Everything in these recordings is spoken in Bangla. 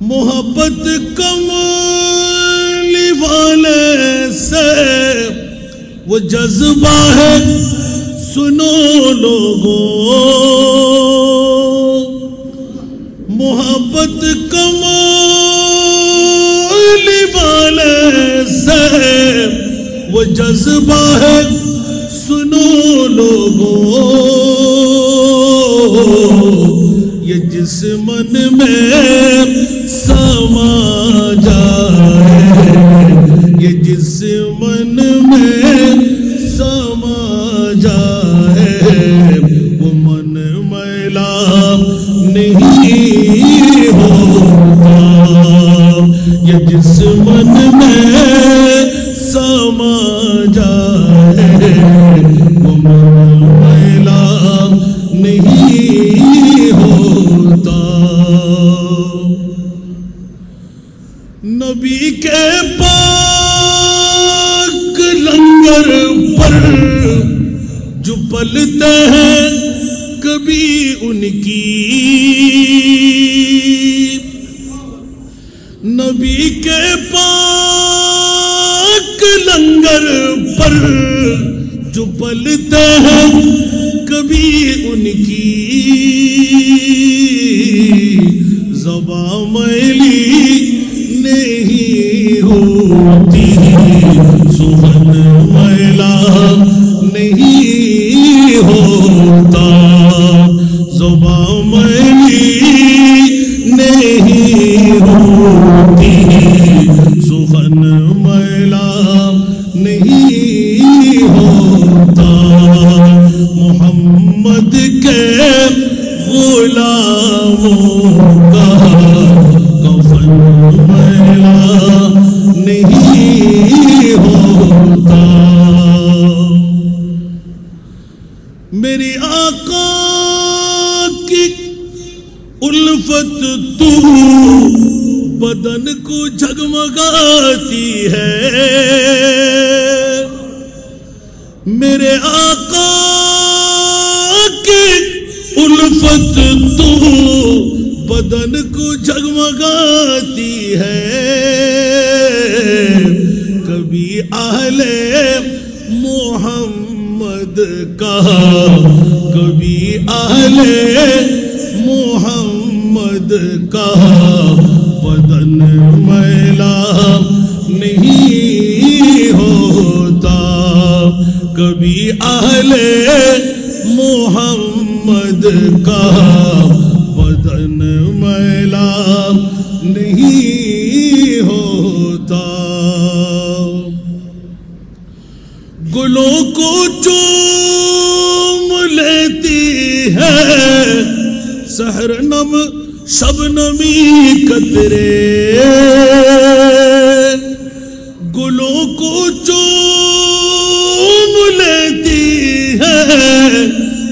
मोहब्बत कमाने वाले से वो जज्बा है, सुनो लोगों। मोहब्बत कमाने वाले से वो जज्बा है, सुनो लोगों। ये जिस मन में समा जाए, ये जिस मन में समा जाए, वो मन मैला नहीं होता। ये जिस मन में समा जाए, वो मन मैला नहीं होता। नबी के पाक लंगर पर जो पलते हैं कभी उनकी, नबी के पाक लंगर पर जो पलते हैं कभी उनकी, ज़बां मैली नहीं होती, सुहन मैला नहीं होता। ज़बां मैली नहीं होती, सुहन मैला नहीं होता। मोहम्मद के गुलामों का कफन मैला नहीं होता। मेरी आका की उल्फत तू बदन को झगमगाती है। मेरे आका की उल्फत तू बदन को झगमगाती है। कभी आहले मोहम्मद का, कभी आहले मोहम्मद का बदन मैला नहीं होता। कभी आहले मोहम्मद का बदन मैला नहीं होता। गुलों को चूम लेती है सहरनम शबनमी कतरे, गुलों को चूम लेती है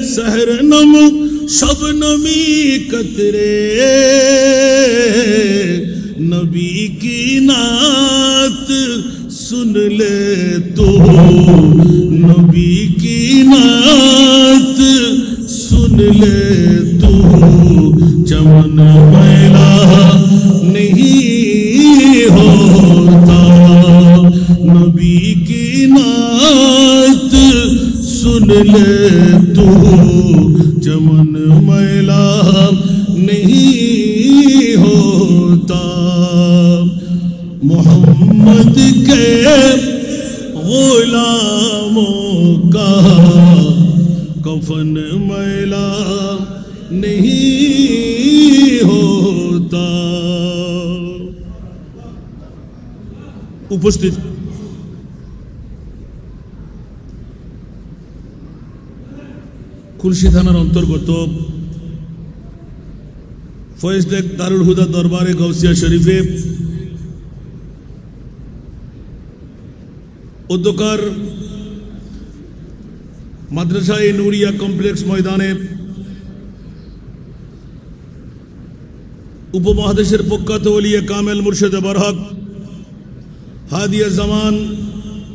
सहरनम शबनमी कतरे। नबी की नात सुन ले तो, नबी की नात सुन ले तो, चमन मैला नहीं होता। नबी की नात सुन ले तो, चमन मैला नहीं होता। मोहम्मद के गुलामों का कफन मैला नहीं होता। उपस्थित খুলশী থানার অন্তর্গত ফয়েজলেক দারুল হুদা দরবারে গাউসিয়া শরীফে উদ্যোকার মাদ্রাসায়ে নুরিয়া কমপ্লেক্স ময়দানে উপমহাদেশের প্রখ্যাত ওলিয়ে কামেল মুর্শিদে বরহক हादिया जमान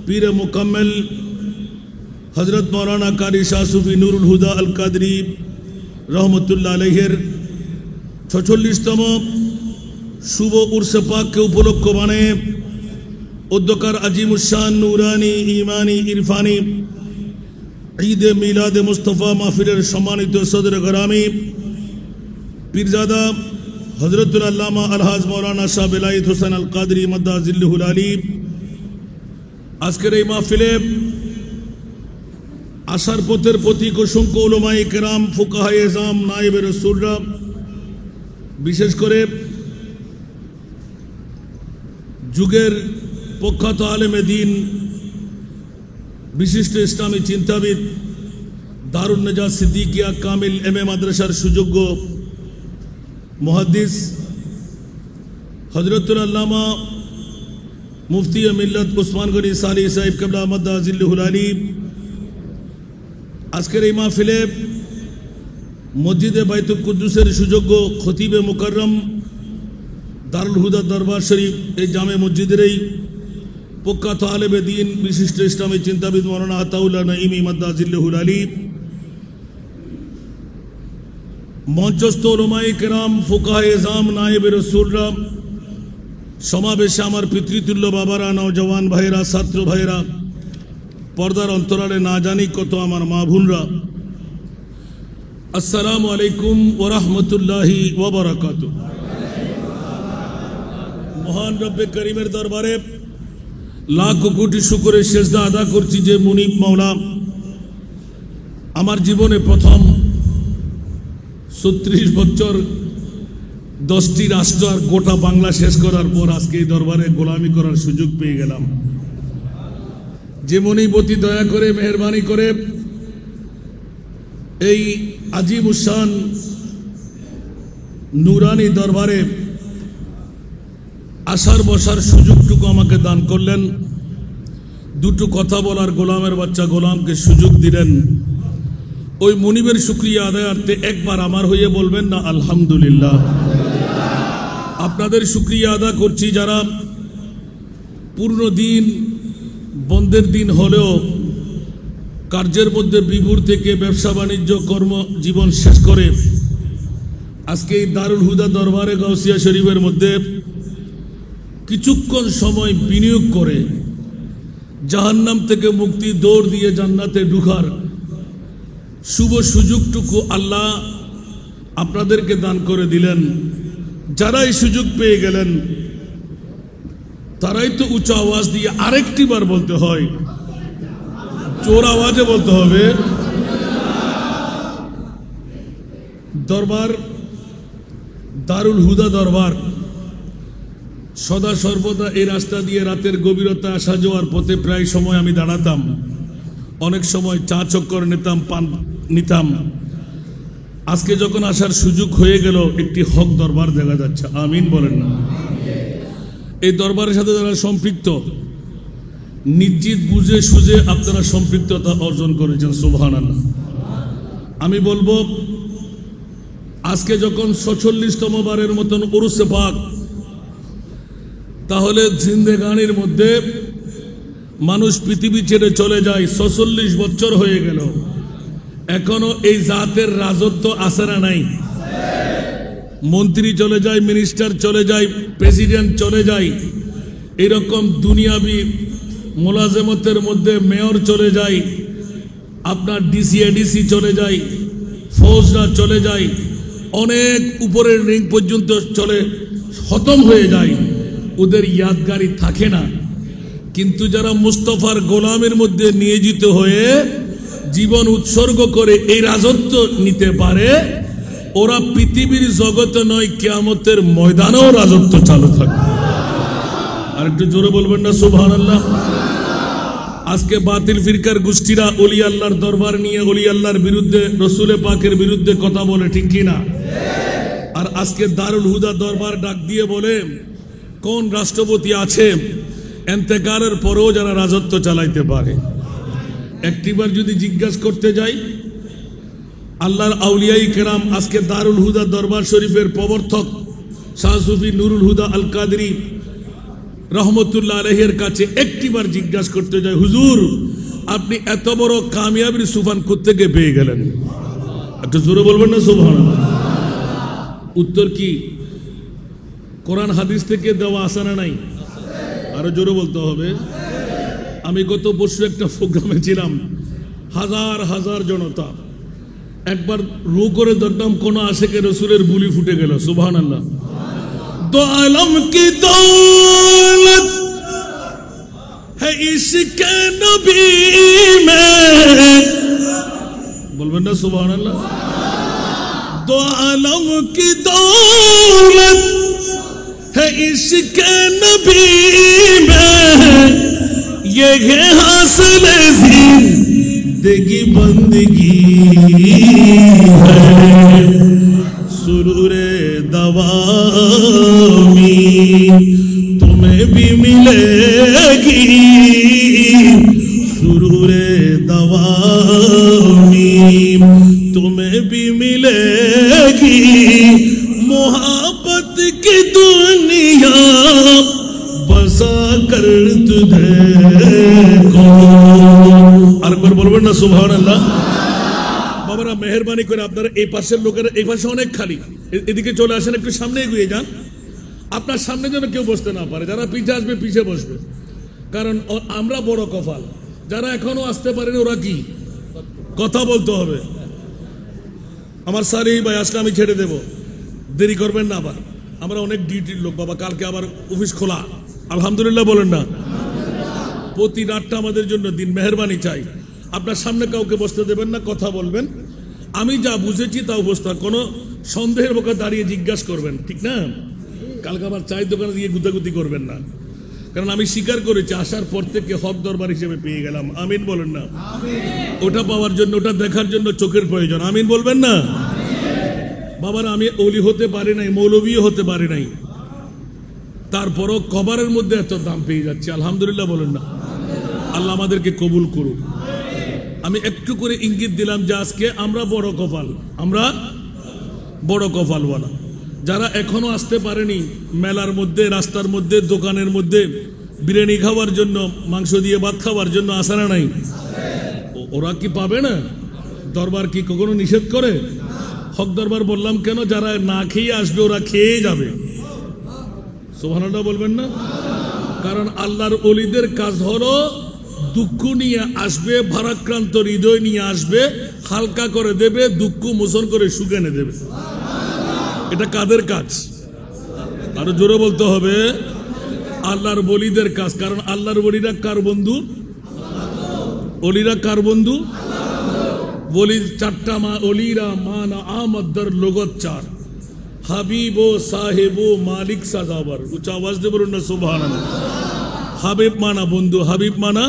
पीर मुकम्मल हजरत मौलाना कारी शाह सूफी नूरुल हुदा अल कादरी रहमतुल्लाह अलैहिर 46तम শুভ উরসে পাককে উপলক্ষ মানে উদ্যোকার আজিমুশান নুরানি ইমানি ইরফানি ঈদে মিলাদে মুস্তফা মাহফিলের সম্মানিত সদর গরামি পীরজাদা হযরতুল আল্লামা আলহাজ মাওলানা শাহ বেলায়েত হোসেন আল কাদরি মাদ্দাজিল্লুহুল আলী আজকের এই মাহফিলে আশার পথের প্রতীক অসংখ্য উলামায়ে কেরাম ফুকাহায়ে এজাম নায়েবে রাসূলরা বিশেষ করে যুগের প্রখ্যাত আলেমে দ্বীন বিশিষ্ট ইসলামী চিন্তাবিদ দারুন নেজাত সিদ্দিকিয়া কামিল এম এ মাদ্রাসার সুযোগ্য মুহাদ্দিস হযরতুল আল্লামা মুফতি মিল্লাত উসমান গনি সালি সাহেব কিবলা মাদ্দাজিল্লুহুল আলী আজকের এই মাহফিলে মসজিদে বাইতুল কুদ্দুসের সুযোগ্য খতিবে মুকাররম দারুল হুদা দরবার শরীফ এই জামে মসজিদেরই প্রখ্যাত আলেমে দ্বীন বিশিষ্ট ইসলামী চিন্তাবিদ মাওলানা আতাউল্লাহ নাঈমী মাদ্দাজিল্লুহুল আলী মঞ্চস্থ উলামায়ে কেরাম ফুকাহায়ে এজাম নায়েবে রাসূলরা সমাবেশে আমার পিতৃতুল্য বাবারা নওজওয়ান ভাইরা ছাত্র ভাইরা পর্দার অন্তরালে না জানি কত আমার মা বোনরা আসসালামু আলাইকুম ওয়া রাহমাতুল্লাহি ওয়া বারাকাতুহু। মহান রব্বে করিমের দরবারে লাখ কোটি শুকরের সেজদা আদা করছি যে মুনিব মাওলা আমার জীবনে প্রথম 36 বছর 10টি রাষ্ট্র আর গোটা বাংলা শেষ করার পর আজকে এই দরবারে গোলামি করার সুযোগ পেয়ে গেলাম। যে মুনিব অতি দয়া করে মেহেরবানি করে এই আজিমুশান নুরানি দরবারে আসার বসার সুযোগটুকু আমাকে দান করলেন, দুটো কথা বলার গোলামের বাচ্চা গোলামকে সুযোগ দিলেন, ওই মুনিবের শুকরিয়া আদায়ার্থে একবার আমার হয়ে বলবেন না আলহামদুলিল্লাহ। আপনাদের শুকরিয়া আদা করছি যারা পূর্ণ দিন বন্ধের দিন হলেও কার্যের মধ্যে বিভোর থেকে ব্যবসা বাণিজ্য কর্ম জীবন শেষ করে আজকে এই দারুল হুদা দরবারে গাউসিয়া শরীফের মধ্যে কিছুক্ষণ সময় বিনিয়োগ করে জাহান্নাম থেকে মুক্তি দৌড় দিয়ে জান্নাতে ঢুকার শুভ সুযোগটুকু আল্লাহ আপনাদেরকে দান করে দিলেন। যারা এই সুযোগ পেয়ে গেলেন তারাই তো উচ্চ আওয়াজ দিয়ে আরেকটি বার বলতে হয়, জোর আওয়াজে বলতে হবে। দরবার দারুল হুদা দরবার সদা সর্বদা এই রাস্তা দিয়ে রাতের গভীরতা আসা যাওয়ার পথে প্রায় সময় আমি দাঁড়াতাম, অনেক সময় চা চক্কর নিতাম, পান নিতাম। আজকে যখন আসার সুযোগ হয়ে গেল একটি হক দরবার দেখা যাচ্ছে, আমিন বলেন না। এই দরবারের সাথে যারা সম্পৃক্ত নিশ্চিত বুঝে সুঝে আপনারা সম্পৃক্ততা অর্জন করেছেন, সুবহানাল্লাহ। আমি বলবো আজকে যখন 46তম বারের মতন উরুসে পাক, তাহলে জিন্দেগানির মধ্যে মানুষ পৃথিবী ছেড়ে চলে যায়, 46 বছর হয়ে গেল, এখনো এই জাতের রাজত্ব আছে না নাই? মন্ত্রী চলে যায়, মিনিস্টার চলে যায়, প্রেসিডেন্ট চলে যায়, এরকম দুনিয়াবি মোলাজেমতের মধ্যে মেয়র চলে যায়, আপনার ডিসি এডিসি চলে যায়, ফৌজরা চলে যায়, অনেক উপরের রিং পর্যন্ত চলে খতম হয়ে যায়, ওদের ইয়াদগারি থাকে না। কিন্তু যারা মুস্তফার গোলামের মধ্যে নিয়োজিত হয়ে জীবন উৎসর্গ করে এই রাজত্ব নিতে পারে, ওরা পৃথিবীর জগতে নয় কিয়ামতের ময়দানেও রাজত্ব চালু থাকে। আর একটু জোরে বলবেন না সুবহানাল্লাহ। আজকে বাতিল ফিরকার গোষ্ঠীরা ওলি আল্লাহর দরবার নিয়ে ওলি আল্লাহর বিরুদ্ধে, রসুলে পাকের বিরুদ্ধে কথা বলে, ঠিক কিনা? আর আজকে দারুল হুদা দরবার ডাক দিয়ে বলে কোন রাষ্ট্রপতি আছে এন্তেকালের পরেও যারা রাজত্ব চালাইতে পারে। একটিবার যদি জিজ্ঞাসা করতে যাই, আল্লাহর আউলিয়াই কেরাম আজকে দারুল হুদা দরবার শরীফের প্রবর্তক শাহ সুফি নুরুল হুদা আল কাদরি রহমতুল্লাহ আলাইহির কাছে একটিবার জিজ্ঞাসা করতে যাই, হুজুর আপনি এত বড় কামিয়াবির সুফান কোত্থেকে পেয়ে গেলেন? একটু জোরে বলবেন না সুবহানাল্লাহ। উত্তর কি? কোরআন হাদিস থেকে দেওয়া আসে না নাই? আরো জোরে বলতে হবে। আমি গত বছর একটা প্রোগ্রামে ছিলাম, হাজার হাজার জনতা। একবার রু করে দেখলাম কোন আশেকে রসুলের বুলি ফুটে গেল। সুবহানাল্লাহ। দো আলম কি দৌলত है इश्क नबी में, बोलबेन ना सुभान अल्लाह। दो आलम की दौलत है इश्क नबी में, ये है हासिल जिंदगी बंदगी है, सुरूरे दवामी तुम्हें भी मिलेगी, सुरूरे दवामी तुम्हें भी मिलेगी, मोहब्बत की दुनिया बसा कर तुझे को। আর একবার বলবেন না সুবহানাল্লাহ। বাবারা মেহেরবানি করে আপনারা এই পাশের লোকেরা, এই পাশে অনেক খালি, এদিকে চলে আসেন, একটু সামনে এগিয়ে যান। আপনার সামনে যেন কেউ বসতে না পারে, যারা পিছে আসবে পিছে বসবে, কারণ আমরা বড় কপাল। যারা এখনো আসতে পারেনি ওরা কি কথা বলতে হবে। আমার সারি ভাই আসলে আমি ছেড়ে দেব, দেরি করবেন না। আবার আমরা অনেক ডিউটির লোক বাবা, কালকে আবার অফিস খোলা। আলহামদুলিল্লাহ বলেন না? প্রতি রাতটা আমাদের জন্য দিন, মেহেরবানি চাই। আপনার সামনে কাউকে বসতে দেবেন না, কথা বলবেন। আমি যা বুঝেছি তা অবস্থা, কোনো সন্দেহের বোকা দাঁড়িয়ে জিজ্ঞাসা করবেন, ঠিক না? কালকে আবার চায়ের দোকানে দিয়ে গুতাগুতি করবেন না, কারণ আমি স্বীকার করেছি আসার পর থেকে হক দরবার হিসেবে পেয়ে গেলাম। আমিন বলেন না? ওটা পাওয়ার জন্য, ওটা দেখার জন্য চোখের প্রয়োজন। আমিন বলবেন না? বাবারা আমি ওলি হতে পারি নাই, মৌলবীও হতে পারি নাই, তারপরও কবরের মধ্যে এত দাম পেয়ে যাচ্ছে। আলহামদুলিল্লাহ বলেন না? আল্লাহ আমাদেরকে কবুল করুক। আমি একটু করে ইঙ্গিত দিলাম যে আজকে আমরা বড় কপাল, আমরা বড় কপালওয়ালা। যারা এখনো আসতে পারেনি, মেলার মধ্যে, রাস্তার মধ্যে, দোকানের মধ্যে বিরিয়ানি খাওয়ার জন্য, মাংস দিয়ে ভাত খাওয়ার জন্য আসে না নাই? ওরা কি পাবে না? দরবার কি কখনো নিষেধ করে? হক দরবার বললাম কেন, যারা না খেয়ে আসবে ওরা খেয়ে যাবে। সুবহানাল্লাহ বলবেন না? কারণ আল্লাহর ওলিদের কাজ হলো দুঃখ নিয়ে আসবে, ভারাক্রান্ত হৃদয় নিয়ে আসবে, হালকা করে দেবে, দুঃখ মোচন করে সুখ এনে দেবে। এটা কাদের কাজ? আরো জোরে বলতে হবে, আল্লাহর ওলিদের কাজ। কারণ আল্লাহর ওলিরা কার বন্ধু? ওলিরা কার বন্ধু? ওলির চারটা মা, ওলিরা মানা আমদার লগত চার, হাবিব ও সাহেব ও মালিক সাজাবার। উচ্চ আওয়াজ দিয়ে বলুন না সুবহানাল্লাহ। হাবিব মানা বন্ধু, হাবিব মানা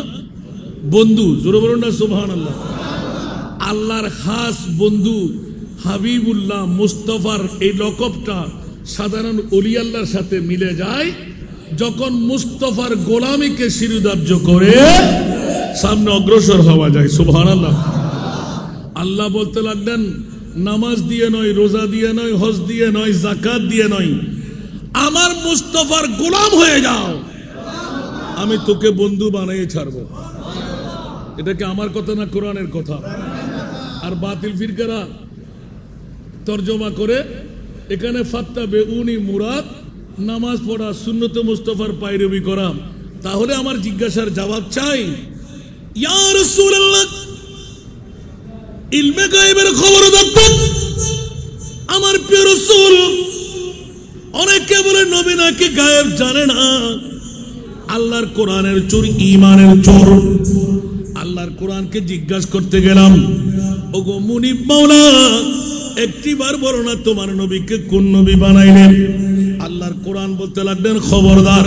বন্ধু, জোরে বলুন না সুবহানাল্লাহ। আল্লাহর খাস বন্ধু হাবিবুল্লাহ মুস্তফার এই লকবটা সাধারণ ওলি আল্লাহর সাথে মিলে যায় যখন মুস্তফার গোলামীকে শিরোধার্য করে সামনে অগ্রসর হওয়া যায়। সুবহানাল্লাহ। আল্লাহ বলতে লাগলেন, নামাজ দিয়ে নয়, রোজা দিয়ে নয়, হজ দিয়ে নয়, যাকাত দিয়ে নয়, আমার মুস্তফার গোলাম হয়ে যাও, আমি তোকে বন্ধু বানিয়ে ছাড়বো। এটা কি আমার কথা না কোরআনের কথা? আর বাতিল ফিরকারা তর্জমা করে এখানে ফাত্তাবে উনি মুরাদ, নামাজ পড়া, সুন্নতে মুস্তফার পায়রবি করা। তাহলে আমার জিজ্ঞাসার জবাব চাই, ইয়া রাসূলুল্লাহ, ইলমে গায়েবের খবর দেখতেন আমার প্রিয় রাসূল। অনেকে বলে নবী নাকি গায়েব জানে না। আল্লাহর কোরআনের চোর, ঈমানের চোর। আল্লাহর কোরআনকে জিজ্ঞাসা করতে গেলাম, ওগো মুনিব মাওলা, একটিবার বলো না তোমার নবীকে কোন নবী বানাইলেন? আল্লাহর কোরআন বলতে লাগলেন, খবরদার,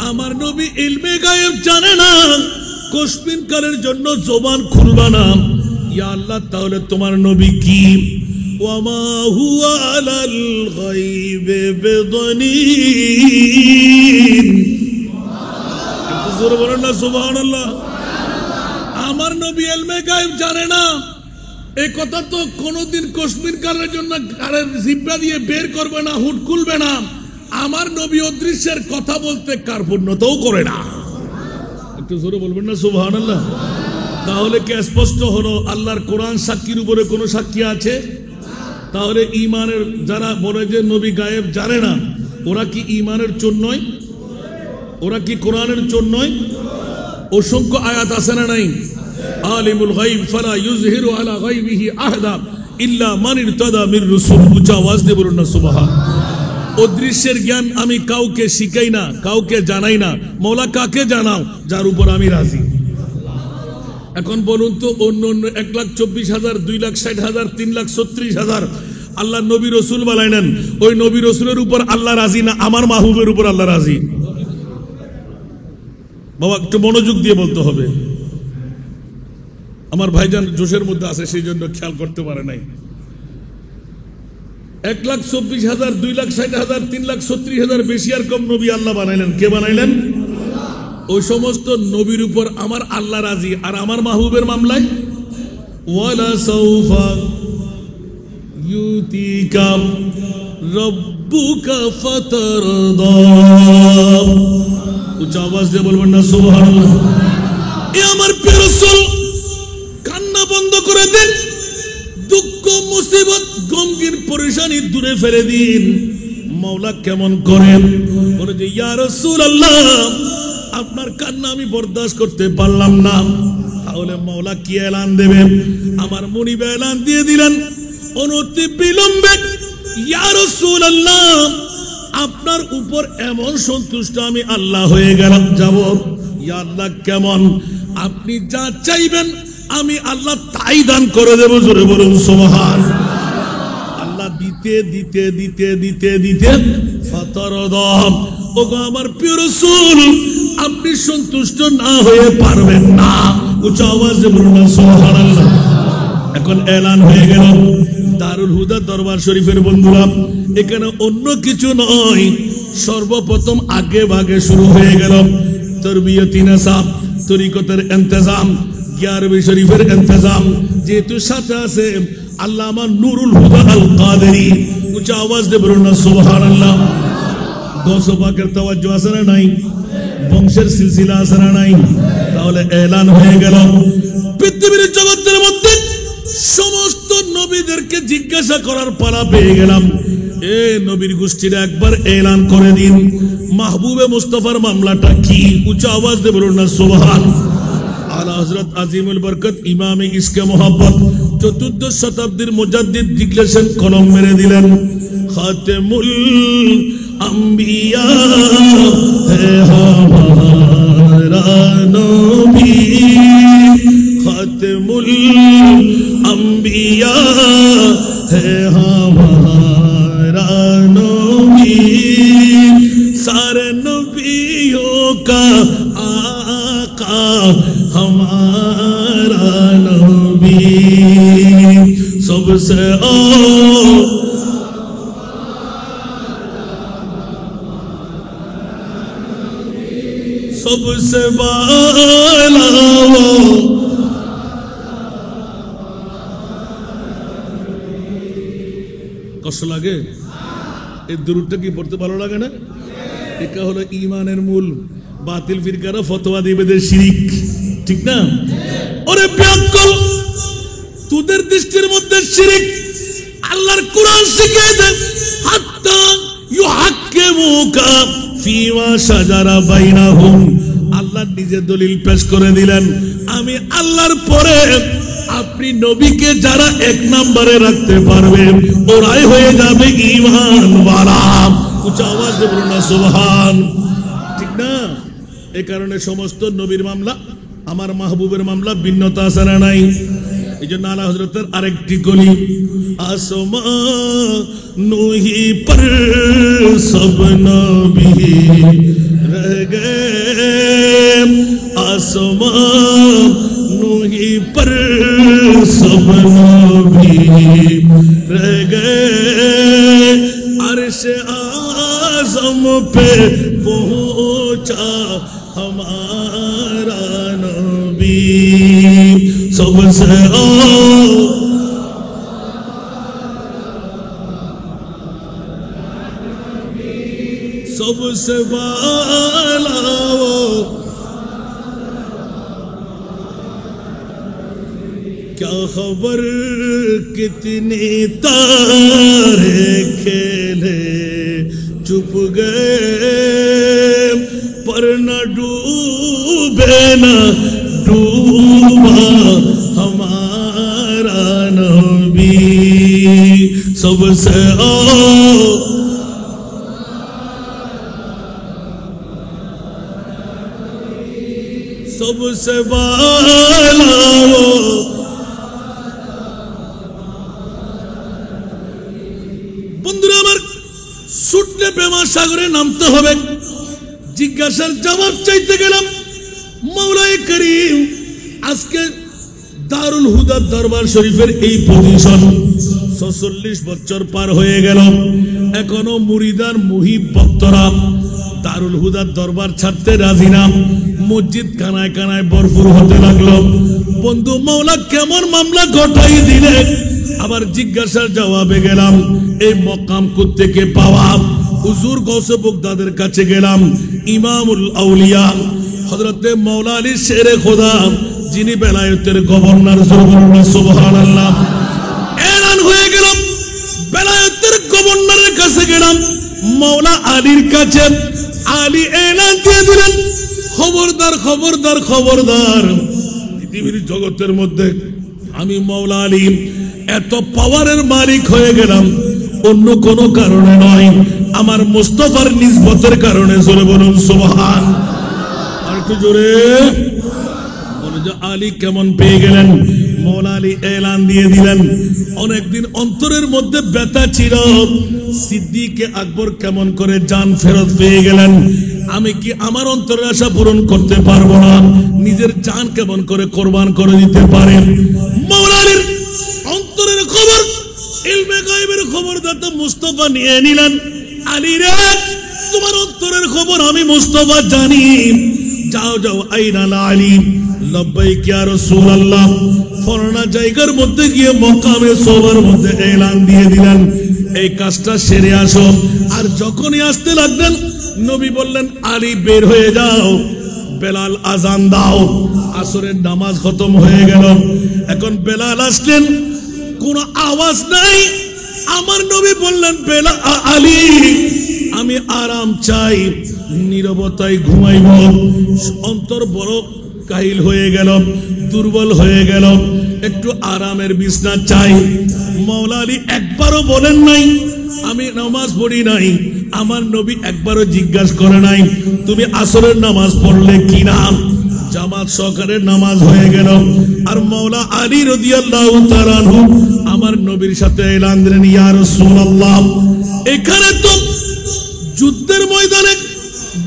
আমার নবী ইলমে গায়েব জানে না, কসমিন কালের জন্য জবান খুলবা না। ইয়া আল্লাহ, তাহলে তোমার নবী কি? ওয়ামা হুয়া আলাল গায়বে বিদানীন। একটু জোরে বলেন না সুবহানাল্লাহ। আমার নবী ইলমে গায়েব জানে না, এই কথা তো কোনোদিন কসমিন কালের জন্য কালের জিব্বা দিয়ে বের করবে না, হুট খুলবে না। আমার নবী অদৃশ্যের কথা বলতে কার্পণ্যতাও করে না। একটু জোরে বলবেন না সুবহানাল্লাহ। তাহলে কি স্পষ্ট হলো আল্লাহর কোরআন সাক্ষীর উপরে কোনো সাক্ষী আছে? তাহলে ঈমানের যারা বলে যে নবী গায়েব জানে না, ওরা কি ঈমানের চোর নয়? ওরা কি কোরআনের চোর নয়? অসংখ্য আয়াত আছে না নাই? আলিমুল গায়ব ফালা ইউযহিরু আলা গায়বিহি আহাদা ইল্লা মান ইরতাদা মির রাসূল। উচ্চ আওয়াজ দিয়ে বলুন না সুবহান। অদৃশ্যের জ্ঞান আমি কাউকে শিখাই না, কাউকে জানাই না। মওলা কাকে জানাও? যার উপর আমি রাজি। এখন বলুন তো, অন্য 1,24,000, 2,60,000, 3,36,000 আল্লাহ নবী রসুল বানাইলেন, ওই নবী রসুলের উপর আল্লাহ রাজি না আমার মাহবুবের উপর আল্লাহ রাজি? বাবা একটু মনোযোগ দিয়ে বলতে হবে। আমার ভাইজান জোশের মধ্যে আছে, সেই জন্য খেয়াল করতে পারে নাই। 1,24,000, 2,60,000, 3,36,000 বেশি আর কম নবী আল্লাহ বানাইলেন। কে বানাইলেন? ওই সমস্ত নবীর উপর আমার আল্লাহ রাজি, আর আমার মাহবুবের মামলায় ওয়ালা সাউফা ইউতিকা রাব্বুকা ফাতারদা। উচ্চ আওয়াজ দিয়ে বলবেন না সুবহানাল্লাহ। এ আমার প্রিয় রাসূল, কান্না বন্ধ করে দেন, দুঃখ মুসিবত গমগিন পরেশানি দূরে ফেলে দিন। মাওলা কেমন করেন? বলে যে ইয়া রাসূলুল্লাহ, আপনার কান্না আমি বরদাস্ত করতে পারলাম না। তাহলে মাওলা কি এলান দেবে? আমার মুনিব এলান দিয়ে দিলেন অনতি বিলম্বে, ইয়া রাসূলুল্লাহ, আপনার উপর এমন সন্তুষ্ট আমি আল্লাহ হয়ে গেলাম যাব। ইয়া আল্লাহ কেমন? আপনি যা চাইবেন আমি আল্লাহ তাই দান করে দেব। জোরে বলুন সুবহান। আল্লাহ দিতে দিতে দিতে দিতে দিতে ফাতারদা। ওগো আমার প্রিয় রাসূল, আপনি সন্তুষ্ট না হয়ে পারবেন না। উচ্চ আওয়াজে বলুন সুবহানাল্লাহ। এখন এলান হয়ে গেল দারুল হুদা দরবার শরীফের বন্ধুরা, এখানে অন্য কিছু নয়, সর্বপ্রথম আগে ভাগে শুরু হয়ে গেল তরবিয়তি নিসাব, তরিকতের ইন্তজাম, গিয়ারবি শরীফের ইন্তজাম। যেহেতু সাথে আছে আল্লামা নুরুল হুদা আল কাদেরী। উচ্চ আওয়াজ দিয়ে বলুন না সুবহানাল্লাহ। গৌস পাকের তাওয়াজ্জু আছে না নাই? বংশের সিলসিলা আছে না নাই? তাহলে এলান হয়ে গেল পৃথিবীর জগতের মধ্যে সমস্ত নবীদেরকে জিজ্ঞাসা করার পালা পেয়ে গেলাম। এ নবীর গোষ্ঠীরা একবার এলান করে দিন, মাহবুবে মুস্তাফার মামলাটা কি? উচ্চ আওয়াজ দিয়ে বলুন না সুবহান। আলা হযরত আজিমুল বরকত ইমামে ইশকে মোহাব্বত 14th শতাব্দীর মুজাদ্দিদ লিখলেন, কলম মেরে দিলেন, খাতেমুল আম্বিয়া হে হামারা নবী, খাতেমুল আম্বিয়া হে হামারা নবী, सारे नबियों का आका हमारा नबी, सबसे सबसे बाला वो কষ্ট লাগে? এই দুরূদটা কি পড়তে ভালো লাগে না? এটা হলো ঈমানের মূল। বাতিল ফিরকারা ফতোয়া দিবে যে শিরিক, ঠিক না? ওরে বেয়াক্কল, তোদের দৃষ্টির মধ্যে শিরিক, আল্লাহর কোরআন শিখিয়ে দে, হাত্তা ইউহাক্কিমুকা ফিমা শাজারা বাইনাহুম। আল্লাহ নিজে দলিল পেশ করে দিলেন, আমি আল্লাহর পরে আপনি নবীকে যারা এক নম্বরে রাখতে পারবে ওরাই হয়ে যাবে ঈমানওয়ালা। উচ্চ আওয়াজে বলুন না সুবহান, ঠিক না? এই কারণে সমস্ত নবীর মামলা, আমার মাহবুবের মামলা ভিন্নতা আছে না নাই? এই জন্য আলা হযরতের আরেকটি কলি, আসমানুহি পর সব নবী রহ গে, আসমানুহি পর সব নবী রহ গে, अर्श आज़म पे पहुंचा हमारा नबी, सबसे सबसे बाला वो, क्या खबर कितनी तारे खेले चुप गए पर न डूबे न डूबा हमारा नबी सबसे सबसे बाला বন্ধুরা আমার ছুটতে প্রেমার সাগরে নামতে হবে জিজ্ঞাসার জবাব চাইতে গেলাম মাওলায়ে করিম আজকে দারুল হুদা দরবার শরীফের এই পজিশন 46 বছর পার হয়ে গেল এখনো মুরিদার মুহিব ভক্তরা দারুল হুদার দরবার ছাড়তে রাজি না মসজিদ কানায় কানায় ভরপুর হতে লাগলো বন্ধু মাওলা কেমন মামলা ঘটাই দিলে আবার জিজ্ঞাসার জবাবে গেলাম এই মকাম কোত্থেকে পাওয়া হুজুর গৌসে বগদাদের কাছে গেলাম ইমামুল আউলিয়া হযরতে মাওলা আলী শেরে খোদা যিনি বেলায়েতের গভর্নর সুবহানাল্লাহ এলান হয়ে গেল বেলায়েতের গভর্নরের কাছে গেলাম মাওলা আলীর কাছে আলী এলান দিয়ে দিলেন খবরদার খবরদার খবরদার পৃথিবীর জগতের মধ্যে আমি মাওলা আলী এত পাওয়ারের মালিক হয়ে গেলাম অন্য কোনো কারণে নয় আমার মুস্তাফার নিসবতের কারণে জোরে বলুন সুবহান আর একটু জোরে বলে যে আলী কেমন পেয়ে গেলেন মাওলা আলী এলান দিয়ে দিলেন অনেকদিন অন্তরের মধ্যে ব্যথা ছিল সিদ্দিক আকবর কেমন করে জান ফেরত পেয়ে গেলেন আমি কি আমার অন্তরের আশা পূরণ করতে পারবো না নিজের জান কেমন করে কুরবান করে দিতে পারেন মাওলা আলীর অন্তরের খবর ইলমে গায়বের খবর দাতা মুস্তাফা নিয়ে নিলেন আলী রে তোমার অন্তরের খবর আমি মুস্তাফা জানি যাও যাও আইনা আলী লব্বাইক ইয়া রাসূলুল্লাহ ফরনা জায়গার মধ্যে গিয়ে মকামে সোবার মধ্যে এলান দিয়ে দিলেন এই কাজটা সেরে আসো আর যখনই আসতে লাগলেন নবী বললেন আলী বের হয়ে যাও বেলাল আজান দাও আসরের নামাজ খতম হয়ে গেল এখন বেলাল আসলেন কোনো আওয়াজ নাই আমার নবী বললেন বেলাল আলী আমি আরাম চাই নীরবতায় ঘুমাইব অন্তর বড় কাহিল হয়ে গেল দুর্বল হয়ে গেল একটু আরামের বিছনা চাই মাওলা আলী একবারও বলেন নাই আমি নামাজ পড়ি নাই আমার নবী একবারও জিজ্ঞাসা করে নাই তুমি আসরের নামাজ পড়লে কিনা জামাত সহকারে নামাজ হয়ে গেল আর মাওলা আলী রাদিয়াল্লাহু তাআলা আনহু আমার নবীর সাথে এলান দিলেন ইয়া রাসূলুল্লাহ এখানে তো যুদ্ধের ময়দানে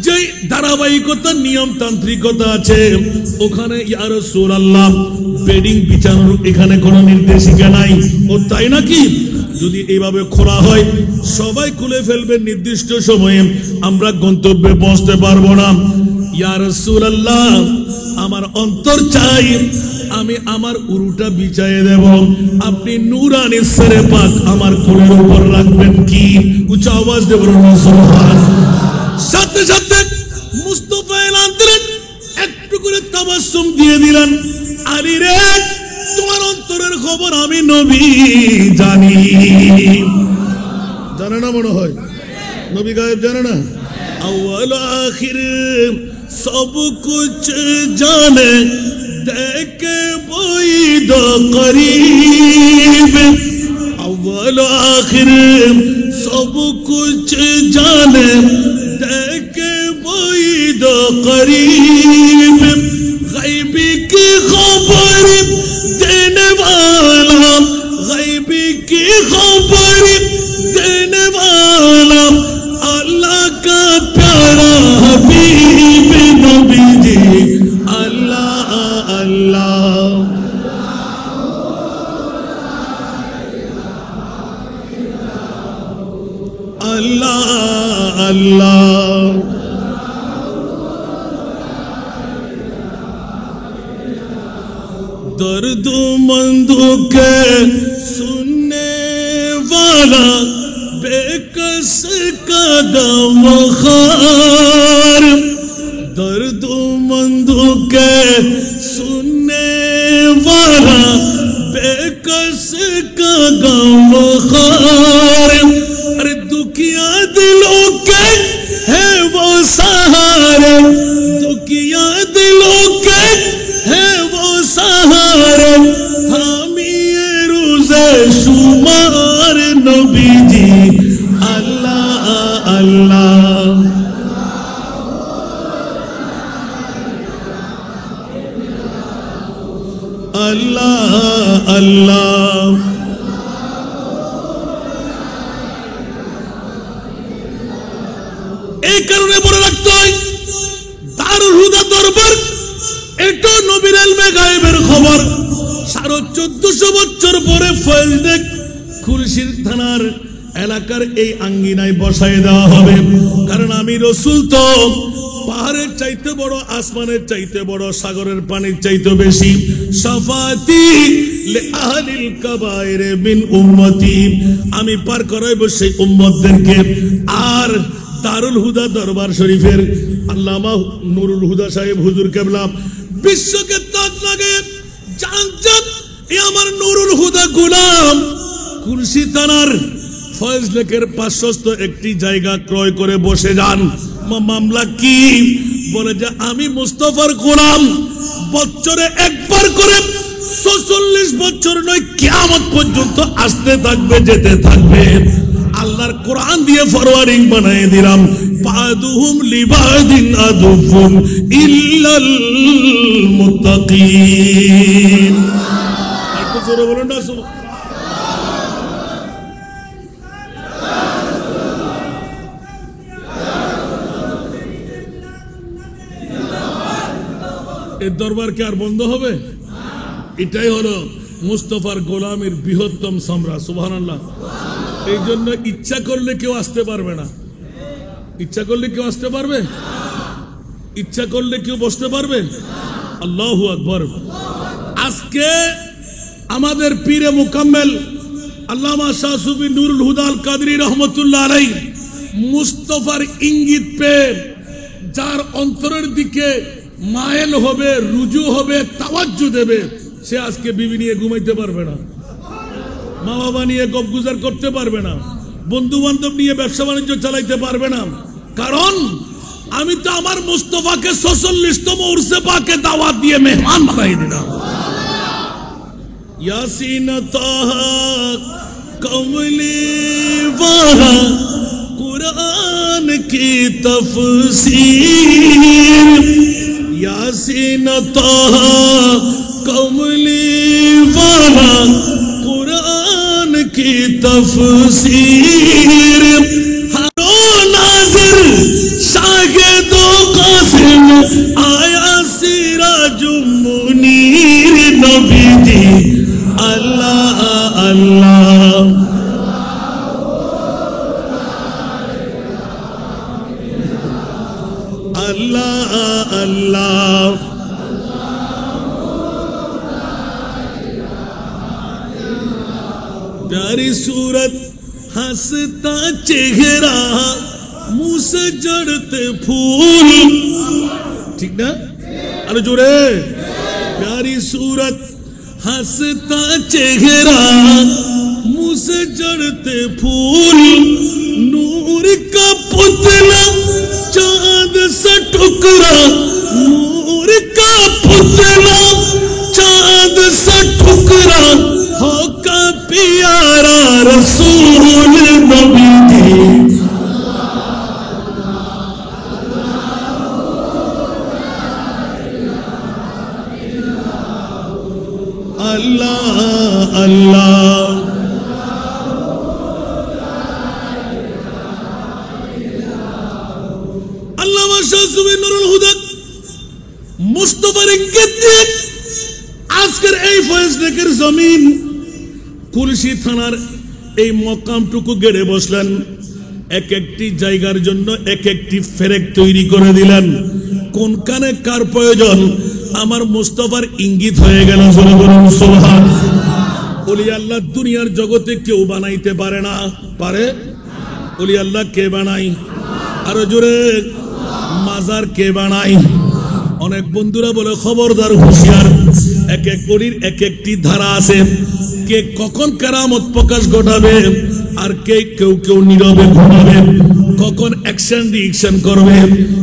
যে ধারাবাহিকতা নিয়মতান্ত্রিকতা আছে ওখানে ইয়া রাসূলুল্লাহ বেডিং বিছানোর এখানে কোনো নির্দেশিকা নাই ও তাই নাকি যদি এইভাবে খোলা হয় সবাই খুলে ফেলবে নির্দিষ্ট সময়ে আমরা গন্তব্যে পৌঁছতে পারবো না ইয়া রাসূলুল্লাহ আমার অন্তর চাই আমি আমার উরুটা বিছায়ে দেব আপনি নূরানি সরে পাক আমার কোলের উপর রাখবেন কি উচ্চ আওয়াজ দিয়ে বলুন সুবহান সাথে সাথে মুস্তাফা এলান দিলেন একটু করে তাবাসসুম দিয়ে দিলেন আলী রে তোমার অন্তরের খবর আমি নবী জানি জানে না মনে হয় নবী গায়েব জানে না আউয়াল আখির সব কুছ জানে দেখে বইদ করিব আউয়াল আখির সব কুছ জানে দেখে বইদ করিব গায়বী কি খবর देने वाला गायबी की खबर देने वाला अल्लाह का प्यारा हबीब नबी जी अल्लाह अल्लाह अल्लाह अल्लाह दर्द मंदू के सुनने वाला बेकस कदम खार दर्द मंदू के सुनने वाला बेकस कदम खार अरे दुखिया दिलों के আল্লাহ আল্লাহ। এই কারণে বলে রাখতে হয় দারুল হুদা দরবার এটা নবীর ইলমে গায়েবের খবর। 1450 বছর পরে ফয়েজদেক খুলশির থানার এলাকার এই আঙ্গিনায় বসায় দেওয়া হবে। কারণ আমি রসুল তো পাহাড়ের চাইতে বড়, আসমানের চাইতে বড়, সাগরের পানির চাইতে বেশি। শাফাতি লিআহলিল কাবায়ের মিন উম্মতি, আমি পার করাইব সেই উম্মতদেরকে। আর দারুল হুদা দরবার শরীফের আল্লামা নুরুল হুদা সাহেব হুজুর কেবলা বিশ্বকে তাজ লাগে জান এ আমার নুরুল হুদা গোলাম কুলসি থানার ফয়েজ লেকের 500 একটি জায়গা ক্রয় করে বসে যান। মামলা কি? বলে যে আমি মুস্তাফার গোলাম, বছরে একবার করে 46 বছর নয় কিয়ামত পর্যন্ত আসতে থাকবে, যেতে থাকবে। আল্লাহর কোরআন দিয়ে ফরওয়ার্ডিং বানিয়ে দিলাম, বাদুহুম লিবাদিন আদুফুম ইল্লাল মুত্তাকিন। একটু জোরে বলুন না সুবহান। এই দরবার কি আর বন্ধ হবে? এটাই হলো মুস্তাফার গোলামের বৃহত্তম সামরা। সুবহানাল্লাহ। এই জন্য ইচ্ছা করলে কেউ আসতে পারবে না। ইচ্ছা করলে কেউ আসতে পারবে? ইচ্ছা করলে কেউ বসতে পারবে? আল্লাহু আকবার। আজকে আমাদের পীরে মুকাম্মেল আল্লামা শাহ সুফি নুরুল হুদা আল কাদরি রহমতুল্লাহ আলাইহি মুস্তাফার ইঙ্গিত পেয়ে যার অন্তরের দিকে মায়েল হবে, রুজু হবে, তাওয়াজ্জু দেবে, সে আজকে বিবি নিয়ে ঘুমাইতে পারবে না, মা বাবা নিয়ে গপগুজার করতে পারবে না, বন্ধু বান্ধব নিয়ে ব্যবসা বাণিজ্য চালাইতে পারবে না। কারণ আমি তো আমার মুস্তাফাকে 46তম উরসে পাকে দাওয়াত দিয়ে মেহমান বানাই দিলাম। ইয়াসিন তাহা কমলি ওয়াহা কুরআন কি তফসীর, यासीन ताहा कमली वाला कुरान की तफसीर, हरो नाज़िर शागिदो कासिम आया सिराजुम मुनीर नबी दी अल्लाह अल्लाह। अल्लाह अल्लाह। प्यारी सूरत हंसता चेहरा मुंह से जड़ते फूल, ठीक ना? अरे जोरे। प्यारी सूरत हंसता चेहरा मुंह से जड़ते फूल, नूर का पुतला चांद से टुकड़ा, नूर का पुतला चांद से टुकड़ा, हो का प्यारा रसूल नबी दी। अल्लाह अल्लाह। আল্লামা শাহ সুফি নুরুল হুদা মুস্তাফার ইঙ্গিত দিয়ে আজকের এই ফয়েজ লেকের জমিন কুলসি থানার এই মকামটুকু গেড়ে বসলেন। এক একটি জায়গার জন্য এক একটি ফেরেক তৈরি করে দিলেন। কোনখানে কার প্রয়োজন আমার মুস্তাফার ইঙ্গিত হয়ে গেল। সুবহান। ওলি আল্লাহ দুনিয়ার জগতে কেউ বানাইতে পারে না। পারে? ওলি আল্লাহ কে বানায়? আরো জোরে। মাজার কে বানায়? অনেক বন্ধুরা বলে খবরদার, হুঁশিয়ার, এক এক ওলির এক একটি ধারা আছে। কে কখন কেরামত প্রকাশ ঘটাবে আর কেউ কেউ নীরবে ঘুমাবে, কখন অ্যাকশন রিঅ্যাকশন করবে,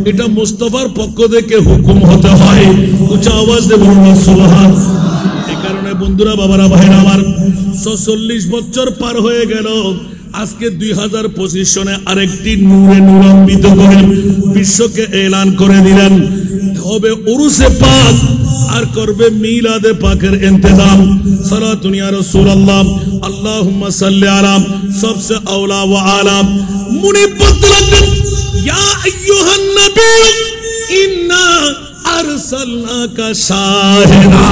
এটা মুস্তাফার পক্ষ থেকে হুকুম হতে হয়। উচ্চ আওয়াজ দিয়ে বলুন সুবহান। এই কারণে বন্ধুরা, বাবারা, ভাইরা আমার, 46 বছর পার হয়ে গেল, আজকে 2025 সনে আরেকটি নূরে নূরান্বিত করে বিশ্বকে এলান করে দিলেন, হবে উরুসে পাক আর করবে মিলাদে পাকের ইন্তজাম। সালাতুন ইয়া রাসূলুল্লাহ, আল্লাহুম্মা সাল্লি আলা, সবসে আওলা ওয়া আলাম। মুনি বলতে লাগলেন, ইয়া আইয়ুহান নবী ইন্না আরসালনাকা শাহিদা,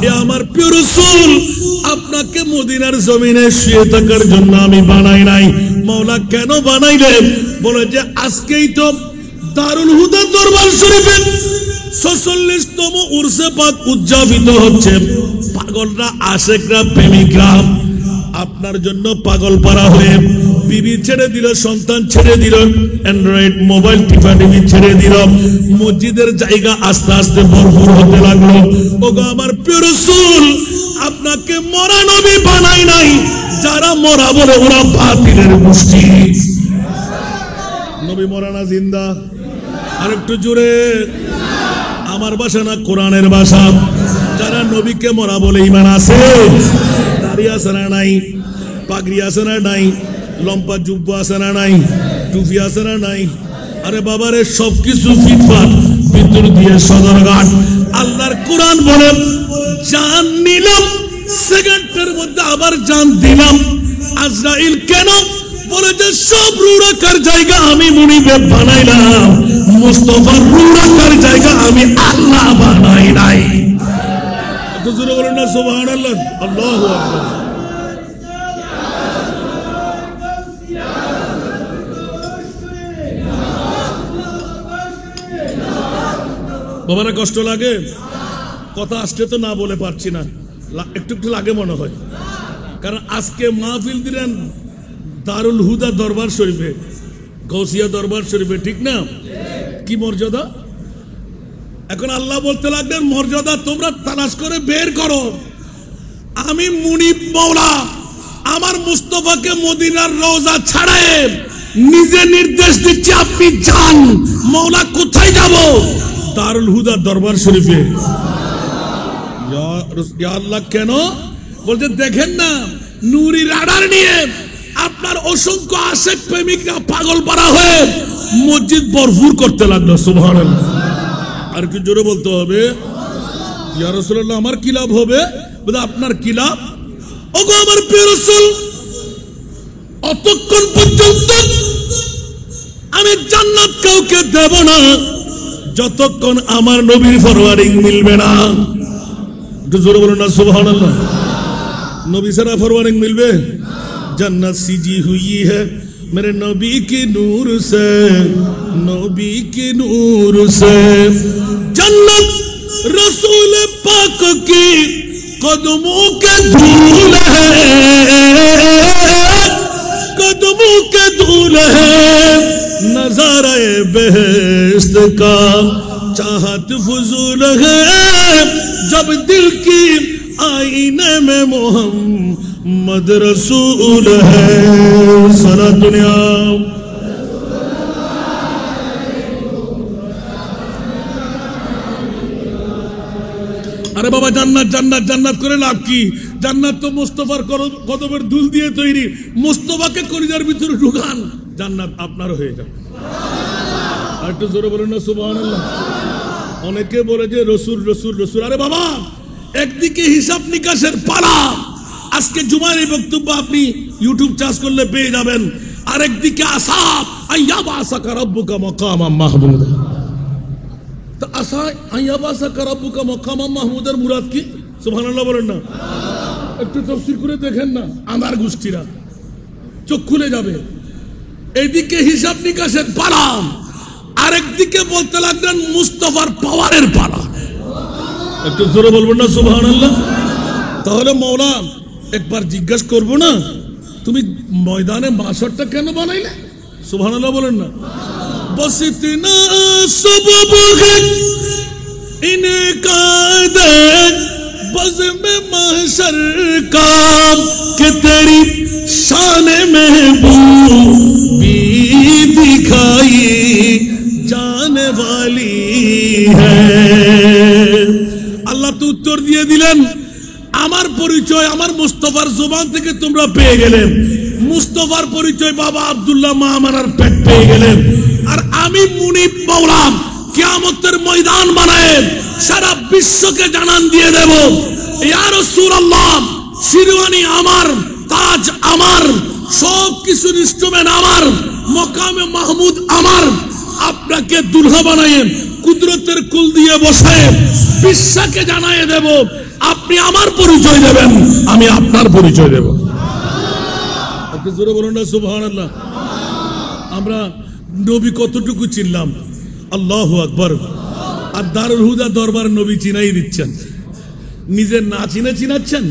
এ আমার প্রিয় রাসূল, আপনাকে মদিনার জমিনে শুয়ে থাকার জন্য আমি বানাই নাই। মাওলা কেন বানাইলেন? বলে যে আজকেই তো দারুল হুদা দরবার শরীফে 46তম উরসে পাক উদযাপিত হচ্ছে। পাগলরা, আশেকরা, প্রেমিকরা আপনার জন্য পাগল পারা হয়ে বিবি ছেড়ে দিল, সন্তান ছেড়ে দিল, অ্যান্ড্রয়েড মোবাইল টিপা টিপি ছেড়ে দিল, মসজিদের জায়গা আস্তে আস্তে ভরপুর হতে লাগলো। ওগো আমার প্রিয় রাসূল, আপনাকে মরা নবী বানাই নাই। যারা মরা বলে ওরা বাতিলের গোষ্ঠী। নবী মরা না জিন্দা? আর একটু জোরে। আমার ভাষা না কোরআনের ভাষা। যারা নবীকে মরা বলে ঈমান আছে, দাড়ি আছে না নাই, পাগড়ি আছে না নাই, লম্বা জুব্বা আছে না নাই, টুপি আছে না নাই, আরে বাবারে সবকিছু ফিটফাট, ভিতর দিয়ে সদরঘাট। আল্লাহর কোরআন বলে, জান নিলাম সেকেন্ডের মধ্যে আবার জান দিলাম। আজরাইল কেন? বলে যে সব রূহ রাখার জায়গা আমি মুনিবে বানাইলাম, মুস্তাফার রূহ রাখার জায়গা আমি আল্লাহ বানাই নাই। এত জোরে বলেন না সুবহানাল্লাহ, আল্লাহু আকবার। বাবারা কষ্ট লাগে? কথা আসলে তো না বলে পারছি না, একটু একটু লাগে মনে হয়। কারণ আজকে মাহফিল দিলেন দারুল হুদা দরবার শরীফে, গৌসিয়া দরবার শরীফে, ঠিক না? কি মর্যাদা! এখন আল্লাহ বলতে লাগলেন, মর্যাদা তোমরা তালাশ করে বের করো। আমি মুনিব মাওলা আমার মুস্তাফাকে মদিনার রওজা ছাড়ায় নিজে নির্দেশ দিচ্ছি, আপনি যান। মাওলা কোথায় যাব? দারুল হুদা দরবার শরীফে। ইয়া আল্লাহ, কেন? বলতে দেখেন না, নূরি রাডার নিয়ে আপনার অসংখ্য আশেক প্রেমিকরা পাগল পারা হয়ে মসজিদ ভরপুর করতে লাগলো। সুবহানাল্লাহ। আর কি জোরে বলতে হবে? ইয়া রাসূলুল্লাহ, আমার কি লাভ হবে? বলে আপনার কি লাভ? ওগো আমার প্রিয় রাসূল, অতক্ষণ পর্যন্ত আমি জান্নাত কাউকে দেব না যতক্ষণ আমার নবীর ফরওয়ার্ডিং মিলবে না। একটু জোরে বলুন না সুবহানাল্লাহ। নবী ছাড়া ফরওয়ার্ডিং মিলবে? जन्नत सीजी हुई है मेरे नबी के नूर से, नबी के नूर से। जन्नत रसूल पाक की कदमों के धूल है, कदमों के धूल है। नजारा बेहश्त का चाहत फजूल है, जब दिल की आईने में मोहम्मद रसूल है। सारा दुनिया আরে বাবা, জান্নাত জান্নাত জান্নাত করে লাভ কি? জান্নাত তো মুস্তাফার কদমের ধুল দিয়ে তৈরি। মুস্তাফাকে কলিজার ভিতরে ঢুকান, জান্নাত আপনার হয়ে যাবে। আর একটু জোরে বলেন না সুবহানাল্লাহ। অনেকে বলে যে রসুল রসুল রসুল। আরে বাবা, একদিকে হিসাব নিকাশের পালা, আজকে জুমার এই বক্তব্য আপনি ইউটিউব চার্জ করলে পেয়ে যাবেন। আরেকদিকে আসাব, আইয়াবাসাকা রাব্বুকা মাকামাম মাহমুদা। তো আসা আইয়াবাসাকা রাব্বুকা মাকামাম মাহমুদের মুরাদ কি? সুবহানাল্লাহ বলেন না। একটু তাফসীর করে দেখেন না, আমার গোষ্ঠীরা চোখ খুলে যাবে। এইদিকে হিসাব নিকাশের পালা, আরেকদিকে বলতে লাগলেন মুস্তাফার পাওয়ারের পালা। একটু জোরে বলবেন না সুবহানাল্লাহ। তাহলে মওলা একবার জিজ্ঞাসা করবো না, তুমি ময়দানে মাসরটা কেন বানাইলে? সুবহানাল্লাহ বলেন না। বস ইতনা সবব है इनका देख बज़्म महशर का कि तेरी शान महबूबी दिखाई जाने वाली है। আল্লাহ তো উত্তর দিয়ে দিলেন, আমার পরিচয় আমার মুস্তাফার জবান থেকে তোমরা পেয়ে গেলে। মুস্তফার পরিচয় বাবা আব্দুল্লাহ মা আমানার পেট পেয়ে গেলেন। আর আমি মুনিব মাওলা কিয়ামতের ময়দান বানায় সারা বিশ্বকে জানান দিয়ে দেব, ইয়া রাসূলুল্লাহ, শিরওয়ানি আমার, তাজ আমার, সব কিছু ইনস্ট্রুমেন্ট আমার, মকামে মাহমুদ আমার। আপনাকে দুলহা বানায় কুদরতের কুল দিয়ে বসায় বিশ্বকে জানায় দেব, আপনি আমার পরিচয় দেবেন, আমি আপনার পরিচয় দেব। আপনি জোরে বলুন না সুবহানাল্লাহ। আমরা নবী কতটুকু চিনলাম, আল্লাহু আকবার। আর দারুল হুদা দরবার নবী চিনাই দিচ্ছেন, নিজের না চিনে চিনাচ্ছেন।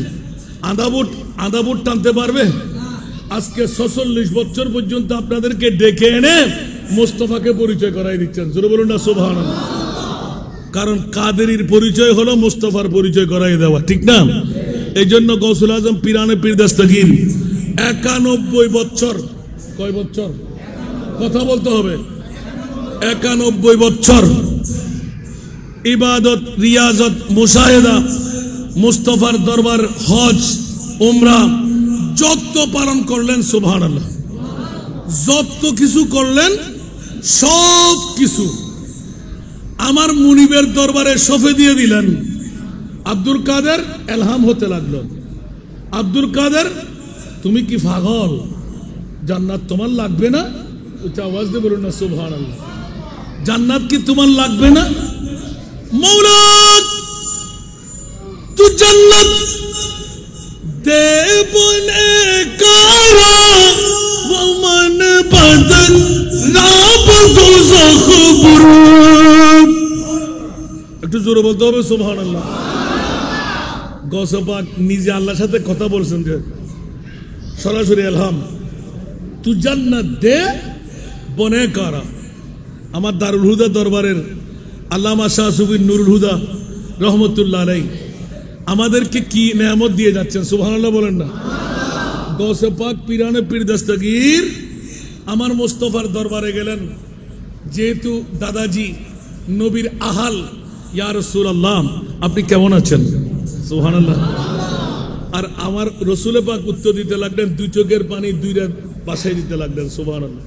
আধা ভোট টানতে পারবে? আজকে 46 বছর পর্যন্ত আপনাদেরকে ডেকে এনে মোস্তফাকে পরিচয় করাই দিচ্ছেন। জোরে বলুন না সুবহানাল্লাহ। কারণ কাদেরির পরিচয় হলো মোস্তফার পরিচয় করাই দেওয়া, ঠিক না? এই জন্য গৌসুল আজম পিরানে পীর দস্তগীর 91 বছর, কয় বছর কথা বলতে হবে, 91 বছর ইবাদত, রিয়াজত, মুশাহেদা, মুস্তফার দরবার, হজ, উমরা যত পালন করলেন সুবহানাল্লাহ, যত কিছু করলেন সব কিছু আমার মুনিবের দরবারে সফে দিয়ে দিলেন। আব্দুল কাদের এলহাম হতে লাগলো, আব্দুল কাদের তুমি কি পাগল, জান্নাত তোমার লাগবে না? উচ্চ আওয়াজ দিয়ে বলুন না সুবহানাল্লাহ। জান্নাত কি তোমার লাগবে না? মৌলা তু জান্নাত দেবনে কারা ওমান বদল রাব দুজখ বুরুদ। একটু জোরে বলতে হবে সুবহানাল্লাহ। গৌসে পাক নিজে আল্লাহর সাথে কথা বলছেন যে সরাসরি এলহাম, তু জান্নাত দে বনে কারা। আমার দারুল হুদা দরবারের আল্লামা শাহ সুফি নুরুল হুদা রহমতুল্লাহ আলাইহি আমাদেরকে কি নেয়ামত দিয়ে যাচ্ছেন, সুবহানাল্লাহ বলেন না। গৌসে পাক পিরানে পীর দস্তগীর আমার মোস্তফার দরবারে গেলেন, যেহেতু দাদাজি নবীর আহাল, ইয়া রাসূলুল্লাহ আপনি কেমন আছেন, সুবহানাল্লাহ। আর আমার রসুল পাক উত্তর দিতে লাগলেন, দুই চোখের পানি দুইটা বাসায় দিতে লাগলেন, সুবহানাল্লাহ।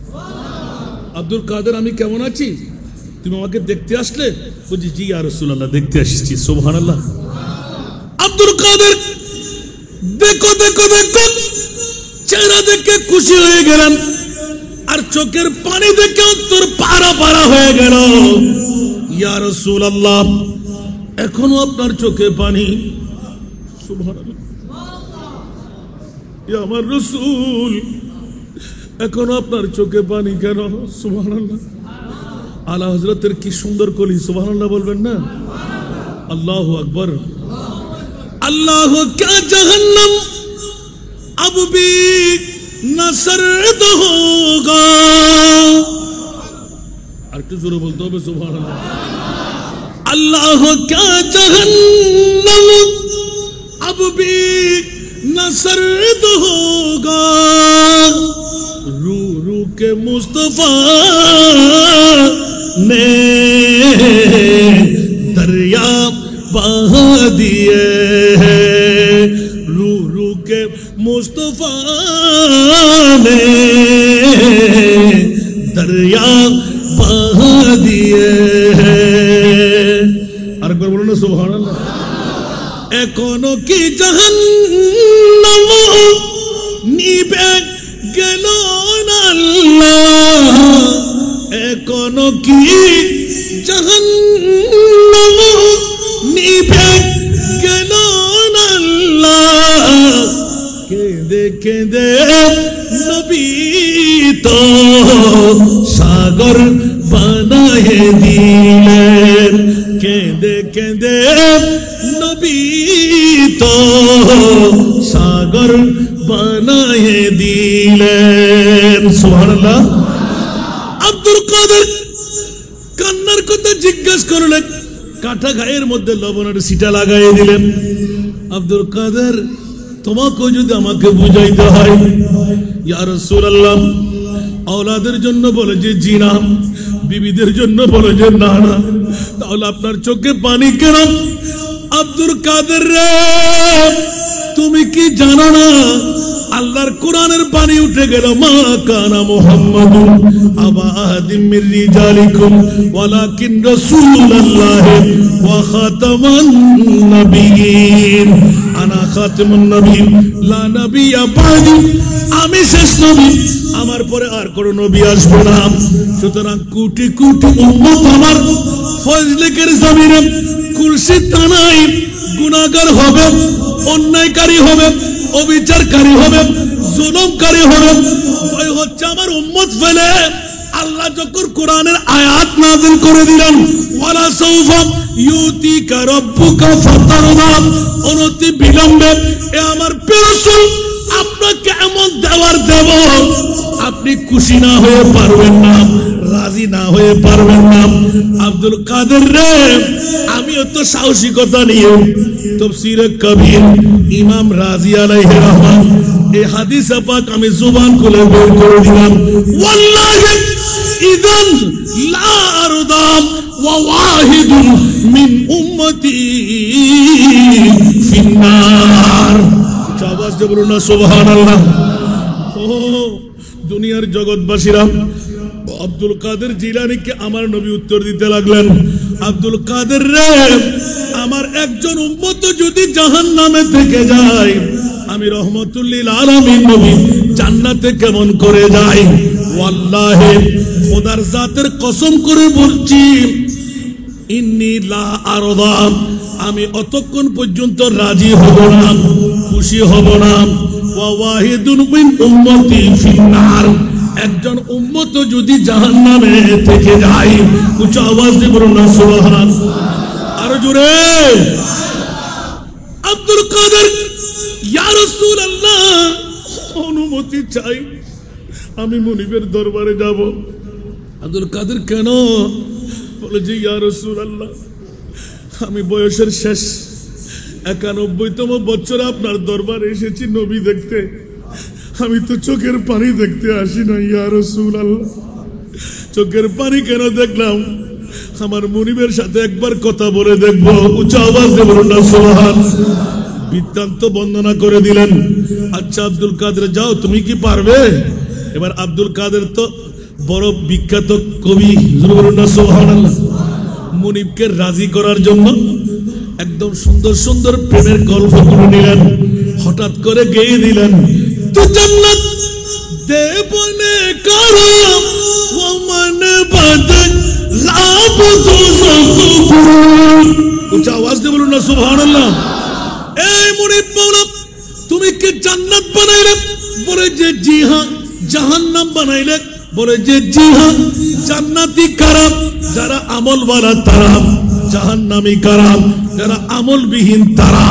আব্দুল কাদের আমি কেমন আছি, তুমি আমাকে দেখতে আসলে? বলছি জি ইয়া রাসূলুল্লাহ দেখতে আসছি, সুবহানাল্লাহ। আব্দুল কাদের দেখো দেখো দেখো চেহারা দেখে খুশি হয়ে গেলেন, আর চোখের পানি দেখে তোর পারা পারা হয়ে গেল। ইয়া রাসূলুল্লাহ এখনো আপনার চোখে পানি, সুবহানাল্লাহ। ইয়া আমার রাসূল এখনো আপনার চোখে পানি কেন, সুবহানাল্লাহ। আলা হযরতের কি সুন্দর কলি, সুবহানাল্লাহ বলবেন না? আল্লাহু আকবার। अल्लाह क्या जहन्नम अब भी न सर्द होगा। আর একটু জোরে বলতে হবে সুবহানাল্লাহ। अल्लाह क्या जहन्नम अब भी न सर्द होगा, रू रू के मुस्तफा ने दरिया बहा दिए हैं, रू रू के मुस्तफा ने दरिया बहा दिए हैं। আর একবার বলুন না সুবহানাল্লাহ। এখনো কি জাহান্নাম নিবে গেল না আল্লাহ, এখনো কি জাহান্নাম নিবে গেল না আল্লাহ। কেঁদে কেঁদে নবী তো সাগর বানায়ে দিলেন, কেঁদে কেঁদে নবী তো সাগর বানায়ে দিলেন, সুবহানাল্লাহ। আব্দুল কাদের কান্নার কথা জিজ্ঞাসা করলেন, কাঁটা গায়ের মধ্যে লবণের সিটা লাগাই দিলেন। আব্দুল কাদের তোমাকে যদি আমাকে বুঝাইতে হয়, ইয়া রাসূলুল্লাহ আওলাদের জন্য বলে যে জি না, বিবিদের জন্য বলে যে না না, তাহলে আপনার চোখে পানি কেন? আব্দুল কাদের রে তুমি কি জানো না আল্লাহর কোরআনের বাণী উঠে গেল, মা কানা মুহাম্মাদুন আবা আহাদিম মির রিজালিকুম ওয়ালাকিন রাসূলুল্লাহি ওয়া খাতামান নবিয়্যিন আনা খাতামুন নবিয়্যিন লা নাবিয়্যা বা'দি, আমি শেষ নবী, আমার পরে আর কোনো নবী আসবে না। সুতরাং কোটি কোটি উম্মত আমার ফজলেকের জমিনে কুলসি তানাই গুনাহগার হবে, অন্যায়কারী হবে, অবিচারকারী হবে, জুলুমকারী হবে। ভয় হচ্ছে আমার উম্মত ফেলে আল্লাহ যখন কোরআনের আয়াত নাযিল করে দিলেন, ওয়ালা সাউফা ইউতিকা রাব্বুকা ফাতারদা, অনতি বিলম্বে এ আমার প্রিয় রাসূল আপনাকে এমন দেওয়ার দেব আপনি খুশি না হয়ে পারবেন না, রাজি না হয়ে পারবেন না। আব্দুল কাদের রে, আমিও তো সাহসিকতা নিয়ে তাফসীরে কবির ইমাম রাজি আলাইহি রহমান এই হাদিস পাক আমি জুবান খুলে বের করে দিলাম, ওয়াল্লাহি ইদান লা আরদা ওয়া ওয়াহিদুন মিন উম্মতি ফিন্নার। আওয়াজ দিয়ে বলুন না সুবহানাল্লাহ। ও দুনিয়ার জগৎবাসীরা, আব্দুল কাদের জিলানীকে আমার নবী উত্তর দিতে লাগলেন, আব্দুল কাদের রে, আমার একজন উম্মত যদি জাহান্নামে থেকে যায়, আমি রহমতুল লিল আলামিন নবী জান্নাতে কেমন করে যাই? ওয়াল্লাহি খোদার জাতের কসম করে বলছি, ইন্নী লা আরদা, আমি অতক্ষণ পর্যন্ত রাজি হব না, খুশি হব না। ওয়া ওয়াহিদুন মিন উম্মতি ফিন্নার, একজন উম্মত যদি জাহান্নামে থেকে যায়, উচ্চ আওয়াজ দিয়ে বলুন না সুবহান। আরো জোরে। আব্দুল কাদের, ইয়া রাসূলুল্লাহ অনুমতি চাই, আমি মুনিবের দরবারে যাব। আব্দুল কাদের কেন? বলে যে ইয়া রাসূলুল্লাহ, আমি বয়সের শেষ 91তম বছরে আপনার দরবারে এসেছি নবী দেখতে, আমি তো চোখের পানি দেখতে আসি না ইয়া রাসূলুল্লাহ। চোখের পানি কেন দেখলাম? আমার মুনিবের সাথে একবার কথা বলে দেখবো। উচ্চ আওয়াজ দিয়ে বলুন না সুবহান। বৃত্তান্ত বর্ণনা করে দিলেন। আচ্ছা আব্দুল কাদের, যাও, তুমি কি পারবে? এবার আব্দুল কাদের তো বড় বিখ্যাত কবি, বলুন না সুবহানাল্লাহ। মুনিবকে রাজি করার জন্য একদম সুন্দর সুন্দর প্রেমের গল্পগুলো নিলেন, হঠাৎ করে গেয়ে দিলেন, তো জান্নাত দেবনে কালাম ও মন বদন লাভ দুজখ। উচ্চ আওয়াজ দিয়ে বলুন না সুবহানাল্লাহ। এই মুনিব মাওলা, তুমি কি জান্নাত বানাইলে? বলে যে জি হ্যাঁ। জাহান্নাম বানাইলে? বলে যে জি হ্যাঁ। জান্নাতি কারা? যারা আমলওয়ালা তারা। জাহান্নামী কারা? যারা আমলবিহীন তারা।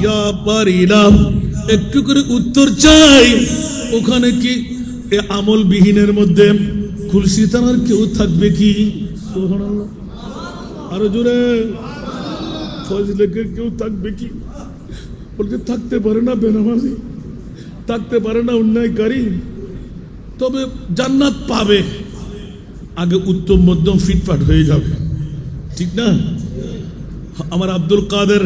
ইয়া পারিলাম, একটু করে উত্তর চাই। ওখানে কি এ আমলবিহীনের মধ্যে খুলসি থানার কেউ থাকবে কি? সুবহানাল্লাহ। আরো জোরে। ফজলেকের কেউ থাকবে কি? বলতে থাকতে পারে না বেনামাজি, থাকতে পারে না অন্যায়কারী, তবে জান্নাত পাবে। আগে উত্তম মধ্যম ফিটফাট হয়ে যাবে, ঠিক না? আমার আব্দুল কাদের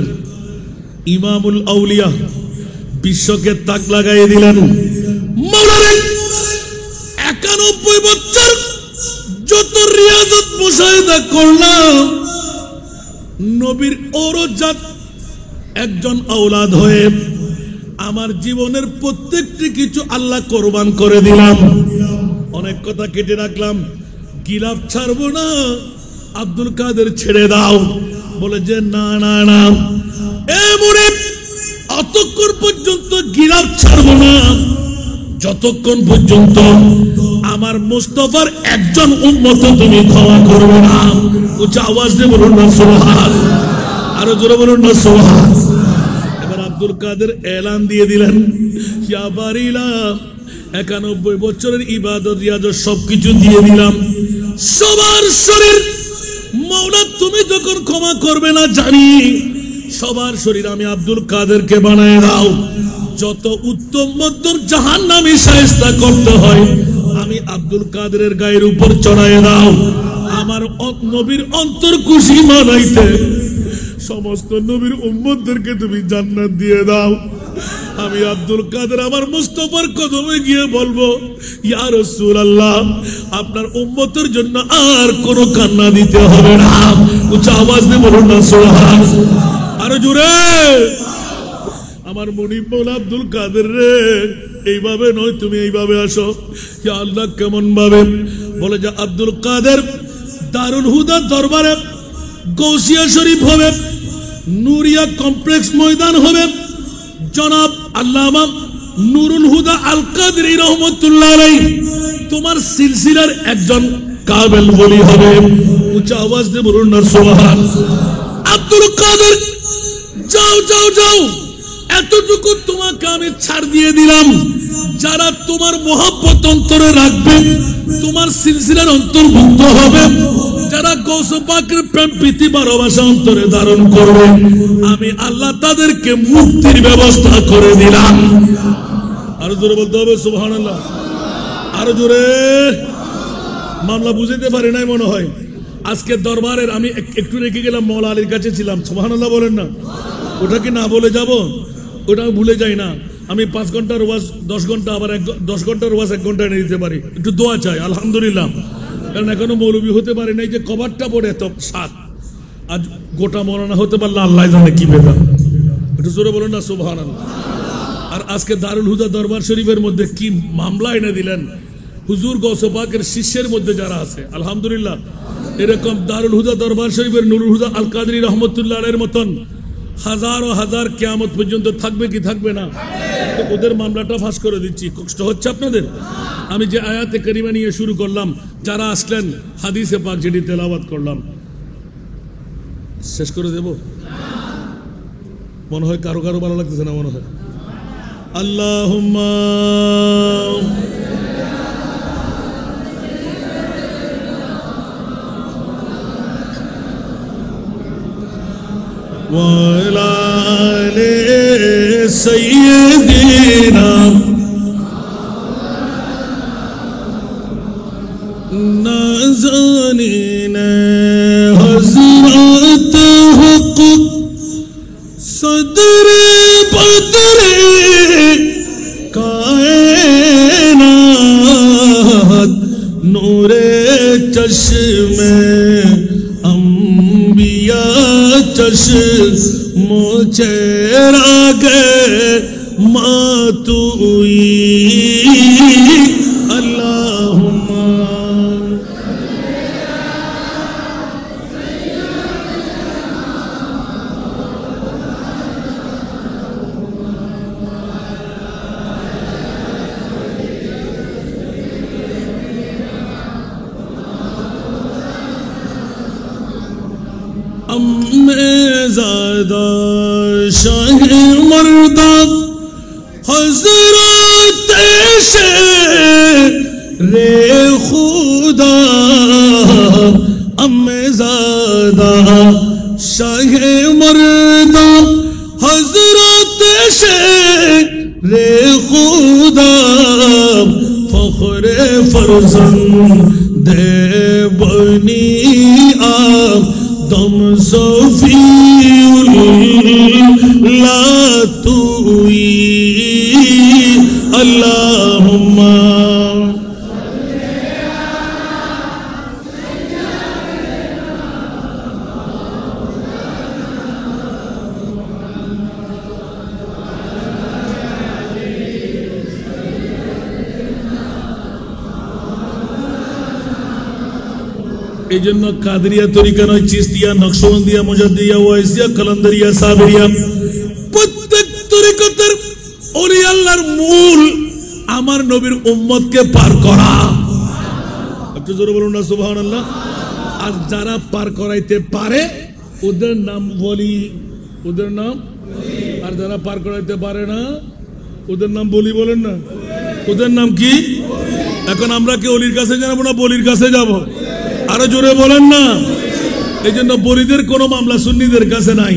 ইমামুল আউলিয়া বিশ্বকে তাক লাগাই দিলেন। 91 বছর যত রিয়াজত মুশাহিদা করলাম, নবীর ঔরজাত একজন আওলাদ হয়ে আমার জীবনের প্রত্যেকটি কিছু আল্লাহ কোরবান করে দিলাম। অনেক কথা কেটে রাখলাম, গিলাফ ছাড়বো না। আব্দুল কাদের ছেড়ে দাও। বলে যে না না না, এ মুনিব, অতক্ষণ পর্যন্ত গিলাফ ছাড়বো না যতক্ষণ পর্যন্ত আমার মুস্তাফার একজন উম্মত তুমি ক্ষমা করবে না। উচ্চ আওয়াজ দিয়ে বলুন না সুবহান। আরো জোরে বলুন না সুবহান। এবার আব্দুল কাদের এলান দিয়ে দিলেন, ইয়া বারিলা, 91 বছরের ইবাদত রিয়াজত সবকিছু দিয়ে দিলাম, সবার শরীর মাওলা তুমি যখন ক্ষমা করবে না জানি, সবার শরীর আমি আব্দুল কাদেরকে বানায় দাও। যত উত্তম মধ্যম জাহান্নামী শায়েস্তা করতে হয় আমি আব্দুল কাদেরের গায়ের উপর চড়ায় দাও। আমার নবীর অন্তর খুশি মানাইতে সমস্ত নবীর উম্মতদেরকে তুমি জান্নাত দিয়ে দাও। আমি আব্দুল কাদের আমার মুস্তাফার কদমে গিয়ে বলবো, ইয়া রাসূলুল্লাহ, আপনার উম্মতের জন্য আর কোনো কান্না দিতে হবে না। উচ্চ আওয়াজ দিয়ে বলুন না সুবহানাল্লাহ। আরো জোরে। আমার মুনিব মৌলা আব্দুল কাদের রে, এইভাবে নয়, তুমি এইভাবে আসো। ইয়া আল্লাহ, কেমন ভাবে? বলে যে আব্দুল কাদের দারুল হুদা দরবারে গৌসিয়া শরীফ হবে, নুরিয়া কমপ্লেক্স ময়দান হবে, জনাব আল্লামা নুরুল হুদা আল কাদরি রহমতুল্লাহ আলাইহি তোমার সিলসিলার একজন কাবেল ওলি হবে। উচ্চ আওয়াজ দিয়ে বলুন না সুবহানাল্লাহ। আব্দুল কাদের, যাও যাও যাও, এতটুকু তোমাকে আমি ছাড় দিয়ে দিলাম, যারা তোমার মহব্বত অন্তরে রাখবে, তোমার সিলসিলার অন্তর্ভুক্ত হবে, যারা গৌস পাকের প্রেম প্রীতি ভালোবাসা অন্তরে ধারণ করবে, আমি আল্লাহ তাদেরকে মুক্তির ব্যবস্থা করে দিলাম। আরো জোরে বলতে হবে সুবহানাল্লাহ। আরো জোরে। মামলা বুঝাইতে পারি নাই মনে হয়। আজকে দরবারের আমি একটু রেখে গেলাম, মওলা আলীর কাছে ছিলাম, সুবহানাল্লাহ বলেন না। ওটা কি না বলে যাব? ওটা ভুলে যাই না। আমি 5 ঘন্টার ওয়াজ 10 ঘন্টা, আবার 10 ঘন্টার ওয়াজ 1 ঘন্টা এনে দিতে পারি। একটু দোয়া চাই আলহামদুলিল্লাহ। কারণ এখনো মৌলবী হতে পারি নাই, যে কভারটা পড়ে এত সাত, আজ গোটা মৌলানা হতে পারলে আল্লাহ জানে কি বেদা। একটু জোরে বলুন না সুবহানাল্লাহ। আর আজকে দারুল হুদা দরবার শরীফের মধ্যে কি মামলা এনে দিলেন হুজুর গৌস পাকের শিষ্যের মধ্যে যারা আছে, আলহামদুলিল্লাহ। এরকম দারুল হুদা দরবার শরীফের নুরুল হুদা আল কাদরি রহমতুল্লাহ আলাইহির মতন হাজারো হাজার কিয়ামত পর্যন্ত থাকবে কি থাকবে না? তো ওদের মামলাটা ফাঁস করে দিচ্ছি। কষ্ট হচ্ছে আপনাদের? আমি যে আয়াতে কারিমা নিয়ে শুরু করলাম, যারা আসলেন হাদিসে পাক যেটি তেলাওয়াত করলাম, শেষ করে দেব মনে হয়। কারো কারো ভালো লাগতেছে না মনে হয়। আল্লাহুম্মা وعلى آل سيدنا نازنين حضرت حق صدر بدر کائنات نور چشمے چراغ ماتوئی اللہم زادہ شاہ مردہ حضرت شیر خدا زادہ شاہ مردہ حضرت شیر خدا فخر فرزند بنی دم صفی اللہ توئی اللہم এই জন্য কাদরিয়া তরিকা নয়, চিশতিয়া, নকশবন্দিয়া, মুজাদ্দিয়া, ওয়াইসিয়া, কালান্দারিয়া, সাবেরিয়া, প্রত্যেক তরিকতের ওলি আল্লাহর মূল আমার নবীর উম্মতকে পার করা। একটু জোরে বলুন না সুবহানাল্লাহ। আর যারা পার করাইতে পারে ওদের নাম ওলি, ওদের নাম। আর যারা পার করাইতে পারে না ওদের নাম বলি। বলেন না, ওদের নাম কি? এখন আমরা কি অলির কাছে যাবো না বলির কাছে যাব? আরো জোরে বলেন না। এই জন্য বলিদের কোনো মামলা সুন্নিদের কাছে নাই।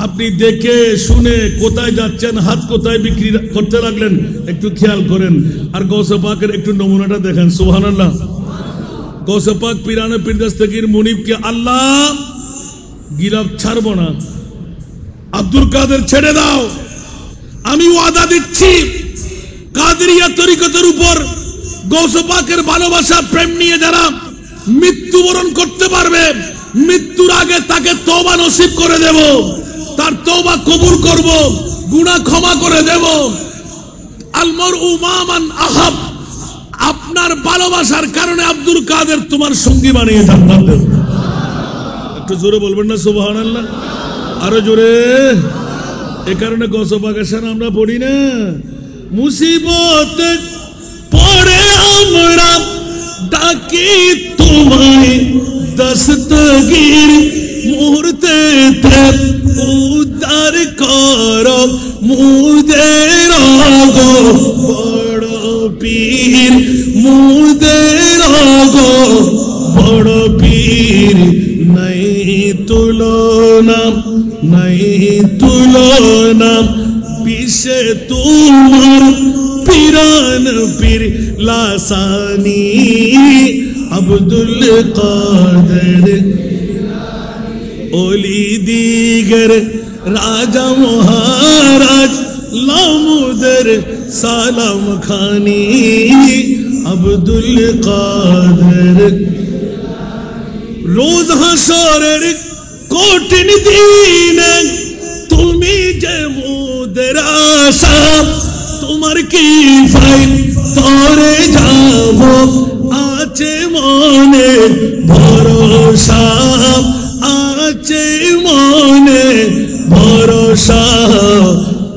আপনি দেখে শুনে কোথায় যাচ্ছেন, হাত কোথায় বিক্রি করতে লাগলেন একটু খেয়াল করেন। আর গৌসে পাকের একটু নমুনাটা দেখেন সুবহানাল্লাহ। গৌসে পাক পিরানে পীর দস্তগীর মুনিবকে আল্লাহ গিলাফ ছাড়বো না, আব্দুল কাদের ছেড়ে দাও, আমি ওয়াদা দিচ্ছি কাদেরিয়া তরিকতের উপর গৌস পাকের ভালোবাসা প্রেম নিয়ে যারা মৃত্যুবরণ করতে পারবে, মৃত্যুর আগে তাকে তওবা নসিব করে দেব, তার তওবা কবুল করব, গুনাহ ক্ষমা করে দেব। আল মারউ মা মান আহাব, আপনার ভালোবাসার কারণে আব্দুল কাদের তোমার সঙ্গী বানিয়ে জান্নাত দেব। একটু জোরে বলবেন না সুবহানাল্লাহ? আরো জোরে। এ কারণে গৌস পাকের শান আমরা পড়ি না। মুসিবত পড়ে আমরা ডাকি তোমায়, দস্তগীর মুহূর্তে উদ্ধার কর মুদের গো বড় পীর, মুদের গো বড় পীর। নাই তুলনা, নাই তুলনা, পিছে তোমার পীরান পীর লাসানি আব্দুল কাদের ওলি দিগর রাজা মহারাজ লামুদের সালাম খানি আব্দুল কাদের। রোজ হাসরের কঠিন দিনে তুমি যে মুদের আশা, তোমার কি ভাই তরে যাব আছে মনে ভরসা, আছে মনে ভরসা।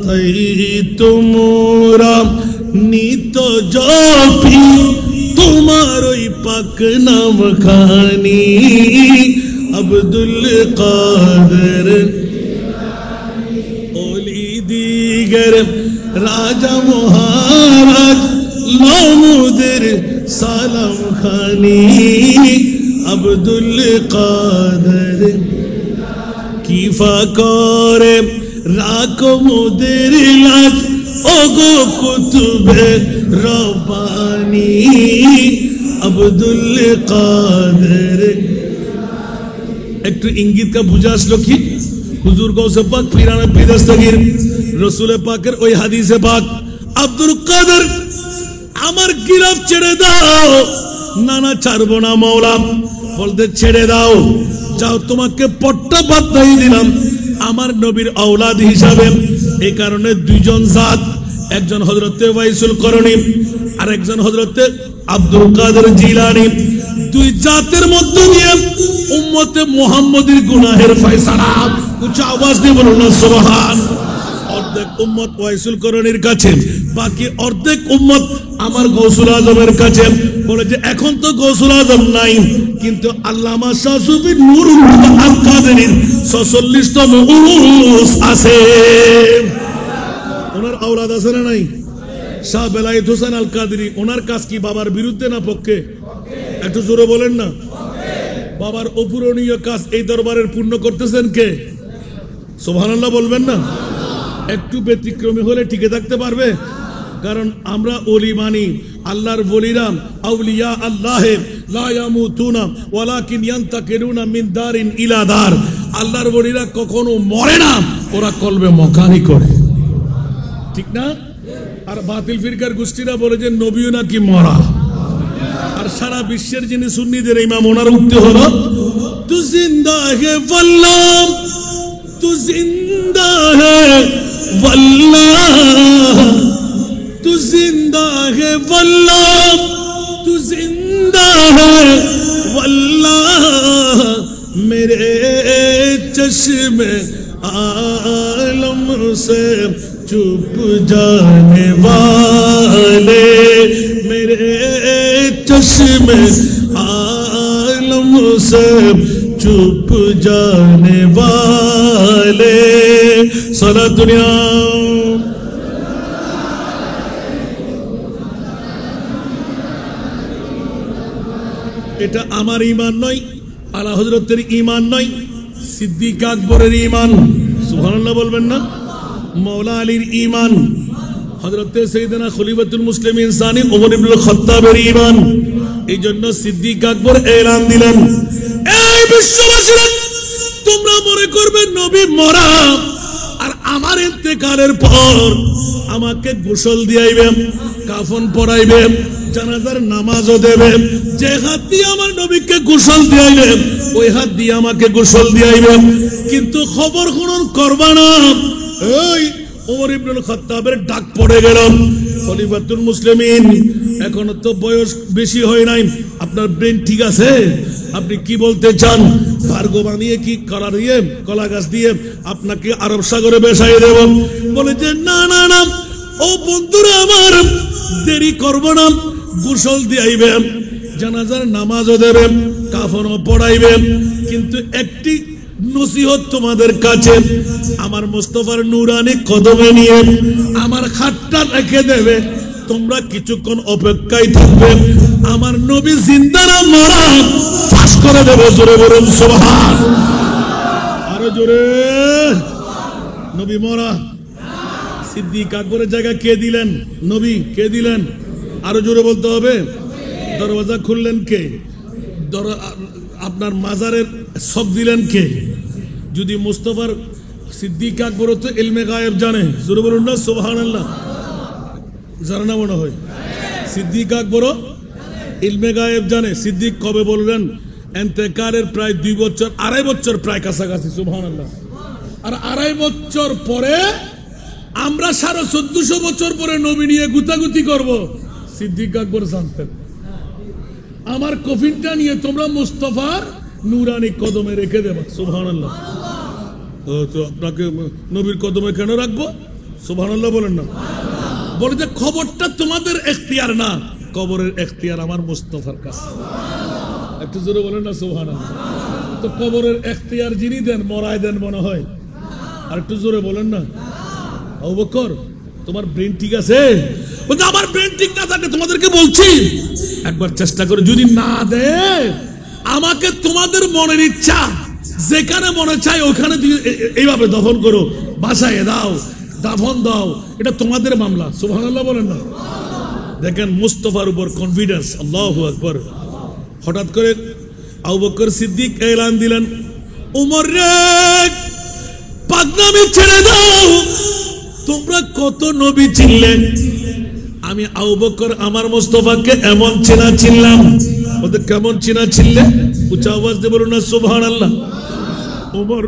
তাই তোমরা নিত জপি তোমার ওই পাক নাম খানি আব্দুল কাদের ওলি দিগর রাজা মহারাজ লামুদের সালাম খানি আব্দুল কাদের। কিফা করে রাখো মুদের লাজ ওগো কুতুবে রব্বানি আব্দুল কাদের। একটু ইঙ্গিত কা বুঝে আসলো কি? হুজুর গৌসে পাক পীরানে পীর দস্তগীর রাসূল পাকের ওই হাদিসে পাক আব্দুল কাদের আমার গিলাফ ছেড়ে দাও। না না ছাড়বো না মওলা। বলতে ছেড়ে দাও, যাও তোমাকে পট্টা বাধ্য দিলাম আমার নবীর আওলাদ হিসাবে। এই কারণে দুইজন জাত, একজন হযরতে ওয়াইসুল করণী আর একজন হযরতে আব্দুল কাদের জিলানী, দুই জাতের মধ্যে দিয়ে উম্মতে মুহাম্মদীর গুনাহের ফয়সালা। উচ্চ আওয়াজ দিয়ে বলুন না সুবহান। অর্ধেক উম্মত ওয়াইসুল করণীর কাছে, বাকি অর্ধেক উম্মত আমার গৌসুল আজমের কাছে। বলে যে এখন তো গৌসুল আজম নাই, কিন্তু আল্লামা শাহ সুফি নুরুল হুদা আল কাদেরীর 46তম উরুস আছে। ওনার আওলাদ আছে না নাই? শাহ বেলায়েত হোসেন আল কাদেরী, ওনার কাজ কি বাবার বিরুদ্ধে না পক্ষে? একটু জোরে বলেন না। বাবার অপূরণীয় কাজ এই দরবারের পূর্ণ করতেছেন কে? সুবহানাল্লাহ বলবেন না? একটু ব্যতিক্রমী হলে টিকে থাকতে পারবে? কারণ আমরা ওলি মানি, আল্লাহর ওলিরা আউলিয়া আল্লাহে লা ইয়ামুতুনা ওয়ালাকিন ইয়ান্তাকিলুনা মিন দারিন ইলা দার। আল্লাহর ওলিরা কখনো মরে না, ওরা কলবে মকানি করে, ঠিক না? আর বাতিল ফিরকার গোষ্ঠীরা বলে যে নবীও নাকি মরা। আর সারা বিশ্বের যিনি সুন্নিদের ইমাম, ওনার উক্তি হলো তু জিন্দা হে ওয়াল্লাহ, তু জিন্দা হে वल्लाह, तू जिंदा है वल्लाह, तू जिंदा है वल्लाह। मेरे चश्मे आलम से चुप जाने वाले, मेरे चश्मे आलम से चुप जाने वाले। सारा दुनिया এটা আমার ঈমান নয়, আলা হযরতের ঈমান নয়, সিদ্দিক আকবরের ঈমান। সুবহানাল্লাহ বলবেন না? মাওলা আলীর ঈমান, হযরতে সাইয়েদনা খলিফাতুল মুসলিমিন সানি ওমর ইবনুল খাত্তাবের ঈমান। এই জন্য সিদ্দিক আকবর এলান দিলেন, এই বিশ্ববাসী তোমরা মনে করবে নবী মরা আর আমার ইন্তেকালের পর আমাকে গোসল দিয়াইবে, কাফন পরাইবে, জানাজার নামাজও দেবে। যে হাত দিয়ে আমার নবীকে গোসল দিয়াইবে ওই হাত দিয়ে আমাকে গোসল দিয়াইবে, কিন্তু খবর খনন করবা না। এই ওমর ইবনুল খাত্তাবের ডাক পড়ে গেল, খলিফাতুল মুসলিমিন, এখনো তো বয়স বেশি হয় নাই, আপনার ব্রেন ঠিক আছে? আপনি কি বলতে চান? ভার্গো বানিয়ে কি কলা দিয়ে, কলা গাছ দিয়ে আপনাকে আরব সাগরে বেসাই দেব? বলে যে না না না, ও বন্ধুরা আমার, দেরি করব না, গোসল দিয়াইবে, জানাজার নামাজও দেবে, কাফনও পড়াইবে, কিন্তু একটি নসিহত তোমাদের কাছে, আমার মুস্তাফার নূরানি কদমে নিয়ে আমার খাটটা রেখে দেবে, তোমরা কিছুক্ষণ অপেক্ষায় থাকবে, আমার নবী জিন্দা না মরা ফাঁস করে দেবে। জোরে বলুন সুবহান। আরো জোরে। নবী মরা, সিদ্দিক আকবরের জায়গা কে দিলেন? নবী। কে দিলেন? আরো জোরে বলতে হবে। দরওয়াজা খুললেন কে? আপনার মাজারের সব দিলেন কে? যদি মুস্তাফার, সিদ্দিক আকবর তো ইলমে গায়েব জানে, জোরে বলুন না সুবহানাল্লাহ। জানে না মনে হয়? সিদ্দিক আকবরও ইলমে গায়েব জানে। সিদ্দিক কবে বললেন? ইন্তেকালের প্রায় 2 বছর, 2.5 বছর প্রায় কাছাকাছি, সুবহানাল্লাহ। আর 2.5 বছর পরে আমরা 1450 বছর পরে নবী নিয়ে গুতাগুতি করব, সিদ্দিক আকবর জানতেন। আমার কফিনটা নিয়ে তোমরা মুস্তাফার নূরানি কদমে রেখে দেবা, সুবহানাল্লাহ। তো আপনাকে নবীর কদমে কেন রাখবো? সুবহানাল্লাহ বলেন না। বলে যে খবরটা তোমাদের এখতিয়ার না, কবরের এখতিয়ার আমার মুস্তাফার কাছে। একটু জোরে বলেন না সুবহানাল্লাহ। তো কবরের এখতিয়ার যিনি দেন, মরায় দেন মনে হয়। আর একটু জোরে বলেন না। আবু বকর, তোমার ব্রেন ঠিক আছে? বলতে আমার ব্রেন ঠিক না থাকে, তোমাদেরকে বলছি একবার চেষ্টা করে, যদি না দে আমাকে তোমাদের মনের ইচ্ছা যেখানে মনে চায় ওখানে এইভাবে দফন করো, বাসায় দাও, দাফন দাও, এটা তোমাদের মামলা। সুবহানাল্লাহ বলেন না। দেখেন মুস্তাফার উপর কনফিডেন্স, আল্লাহু আকবার। হঠাৎ করে আবু বকর সিদ্দিক এলান দিলেন, ওমর রে, পাগলামি ছেড়ে দাও, তোমরা কত নবী চিনলেন, আমি আবু বকর আমার মুস্তাফাকে এমন চেনা চিনলাম। ওদের কেমন চেনা চিনলে? উচ্চ আওয়াজ দিয়ে বলুন না সুবহানাল্লাহ। ওমর,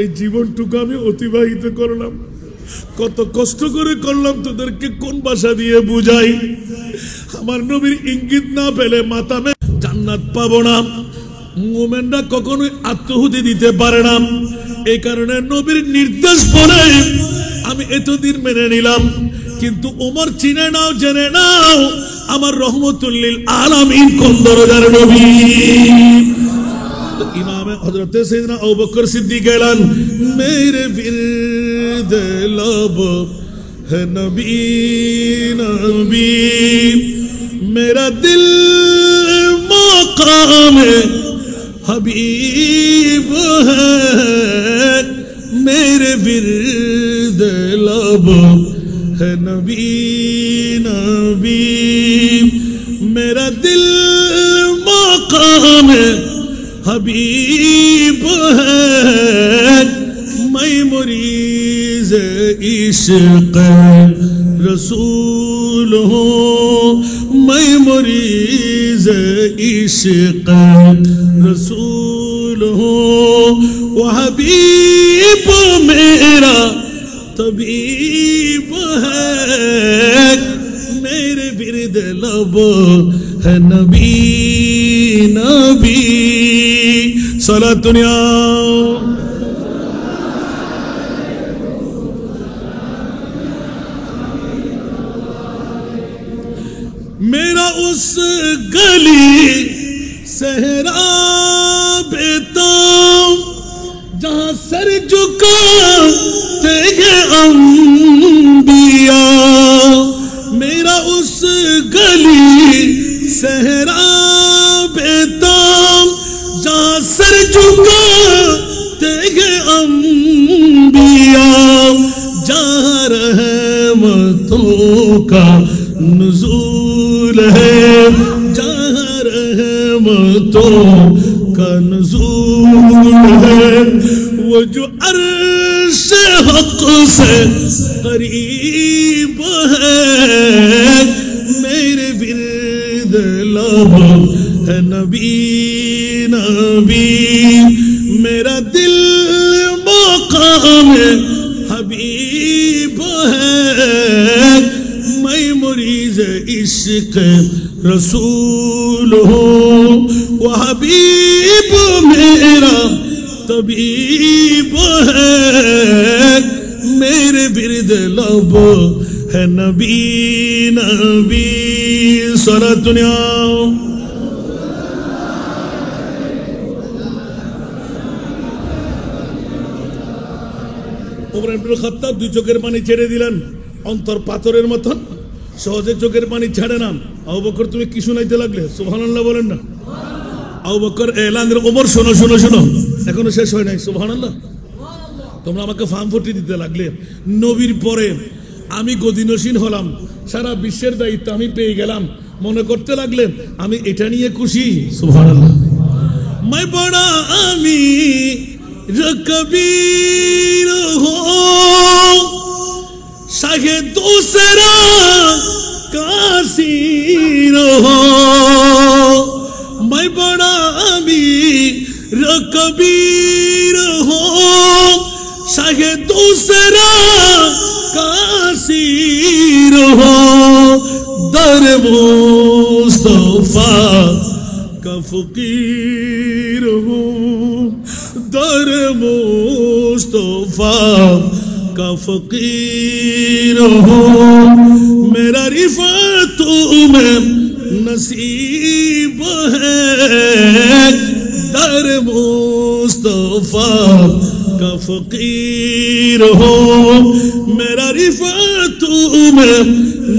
এই জীবনটুকু আমি অতিবাহিত করলাম, কত কষ্ট করে করলাম, তোদেরকে কোন ভাষা দিয়ে বুঝাই? আমার নবীর ইঙ্গিত না পেলে মাতামে জান্নাত পাবো না। মুমিনরা কখনোই আত্মহুতি দিতে পারে না, এই কারণে নবীর নির্দেশ পড়ে আমি এতদিন মেনে নিলাম। কিন্তু ওমর চিনে নাও, জেনে নাও, আমার রহমতুল লিল আলামিন কোন দরজার নবী। ইমাম হযরত সাইয়েদনা আবু বকর সিদ্দিক এলান, মেরে বিরদ लब है नबी नबी, मेरा दिल मकाम हबीब है, मेरे बिरद लब है नबी नबी, मेरा दिल मकाम हबीब है, मैं मुरीज़ इश्क़ रसूल हूँ, मैं मुरीज़ इश्क़ रसूल हूँ, वो हबीब मेरा तबीब है, मेरे बिरद लब है नबी नबी। सलात दुनिया मेरा उस गली सहरा बेताब, जहाँ सर झुकाते हैं अंबिया, मेरा उस गली सहरा बेताब, जहाँ सर झुकाते हैं अंबिया, जहाँ रहमतों का नुज़ूल है, जहाँ रहमतों का नुज़ूल है, वो जो अर्श अर्श हक से करीब है मेरे विर्द लब है नबी नबी मेरा दिल मकाम हबीब है मैं मुरीद इश्क रसूल हूँ वो हबीब मेरा तबीब है मेरे बिरद लब है नबी नबी सारा दुनिया ওমর ইবনে খাত্তাব দুই চোখের পানি ছেড়ে দিলেন অন্তর পাথরের মতন সহজে চোখের পানি ছেড়ে না আবু বকর তুমি কি শোনাইতে লাগলে সুবহানাল্লাহ বলেন না আবু বকর এলান দিলেন ওমর শোনো শোনো শোনো এখনো শেষ হয় নাই সুবহানাল্লাহ তোমরা আমাকে ফার্ম ফুটি দিতে লাগলে নবীর পরে আমি গদিনসীন হলাম সারা বিশ্বের দায়িত্ব আমি পেয়ে গেলাম মনে করতে লাগলেন আমি এটা নিয়ে খুশি সুবহানাল্লাহ मैं बड़ा अमीर कबीर हो शाहे दूसरा कासीर हो मैं बड़ा अमीर कबीर हो शाहे दूसरा कासीर हो दर मुस्तफा का फकीर हूँ दर मुस्तफा का फकीर हूँ मेरा रिफ़त में नसीब है दर मुस्तफा का फकीर हूँ मेरा रिफ़त में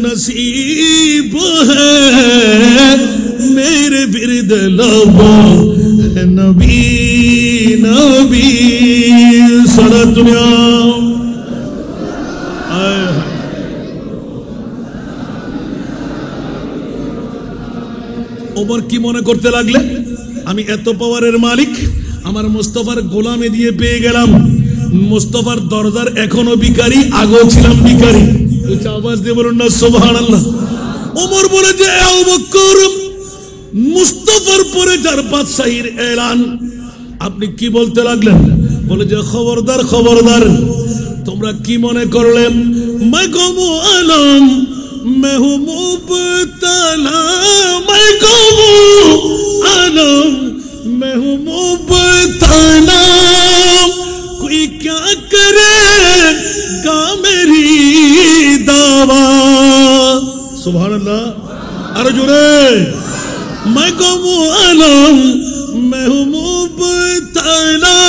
नसीब है मेरे बिरद लब है नबी नबी सारा दुनिया ওমর কি মনে করতে লাগলে আমি এত পাওয়ারের মালিক আমার মুস্তাফার গোলামে দিয়ে পেয়ে গেলাম মুস্তাফার দরজার এখনো ভিখারি আগেও ছিলাম ভিখারি উচ্চ আওয়াজ দিয়ে বলুন না সুবহানাল্লাহ ওমর বলে যে আবু বকর মুস্তাফার পরে যার বাদশাহীর এলান আপনি কি বলতে লাগলেন বলে যে খবরদার খবরদার তোমরা কি মনে করলেন मैं गमो आलम मैं हूँ मुबतला मैं गमो आलम मैं हूँ मुबतला कोई क्या करेगा मेरी दावा सुभान अल्लाह अरे जोरे मैं गमो आलम मैं हूँ मुबतला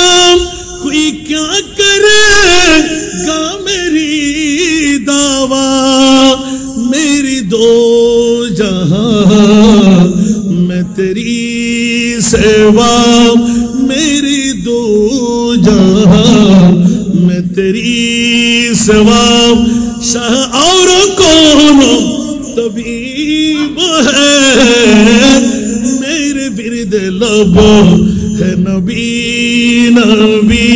कोई क्या करेगा मेरी दावा मेरी दो जहां मैं तेरी सेवा मेरी दो जहां मैं तेरी सेवा शाह और कौन तबीब है मेरे बिरद लब है नबी नबी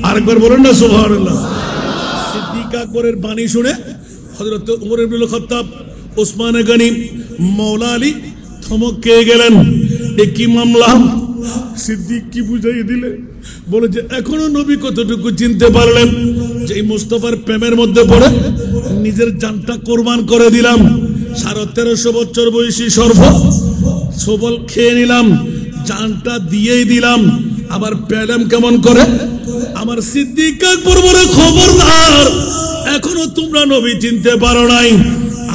আরেকবার বলুন না সুবহানাল্লাহ সিদ্দিক আকবরের বাণী শুনে হযরত ওমর ইবনে খাত্তাব ওসমান গনি মাওলা আলী থমক খেয়ে গেলেন এ কি মামলা সিদ্দিক কি বুঝাই দিলে বলে যে এখনো নবী কতটুকু চিনতে পারলেন যে এই মুস্তাফার প্রেমের মধ্যে পড়ে নিজের জানটা কুরবান করে দিলাম 1350 বছর বয়সী সর্ব সবল খেয়ে নিলাম জানটা দিয়েই দিলাম আবার পেলাম কেমন করে আমার সিদ্দিক আকবর বলে খবরদার এখনো তোমরা নবী চিনতে পারো নাই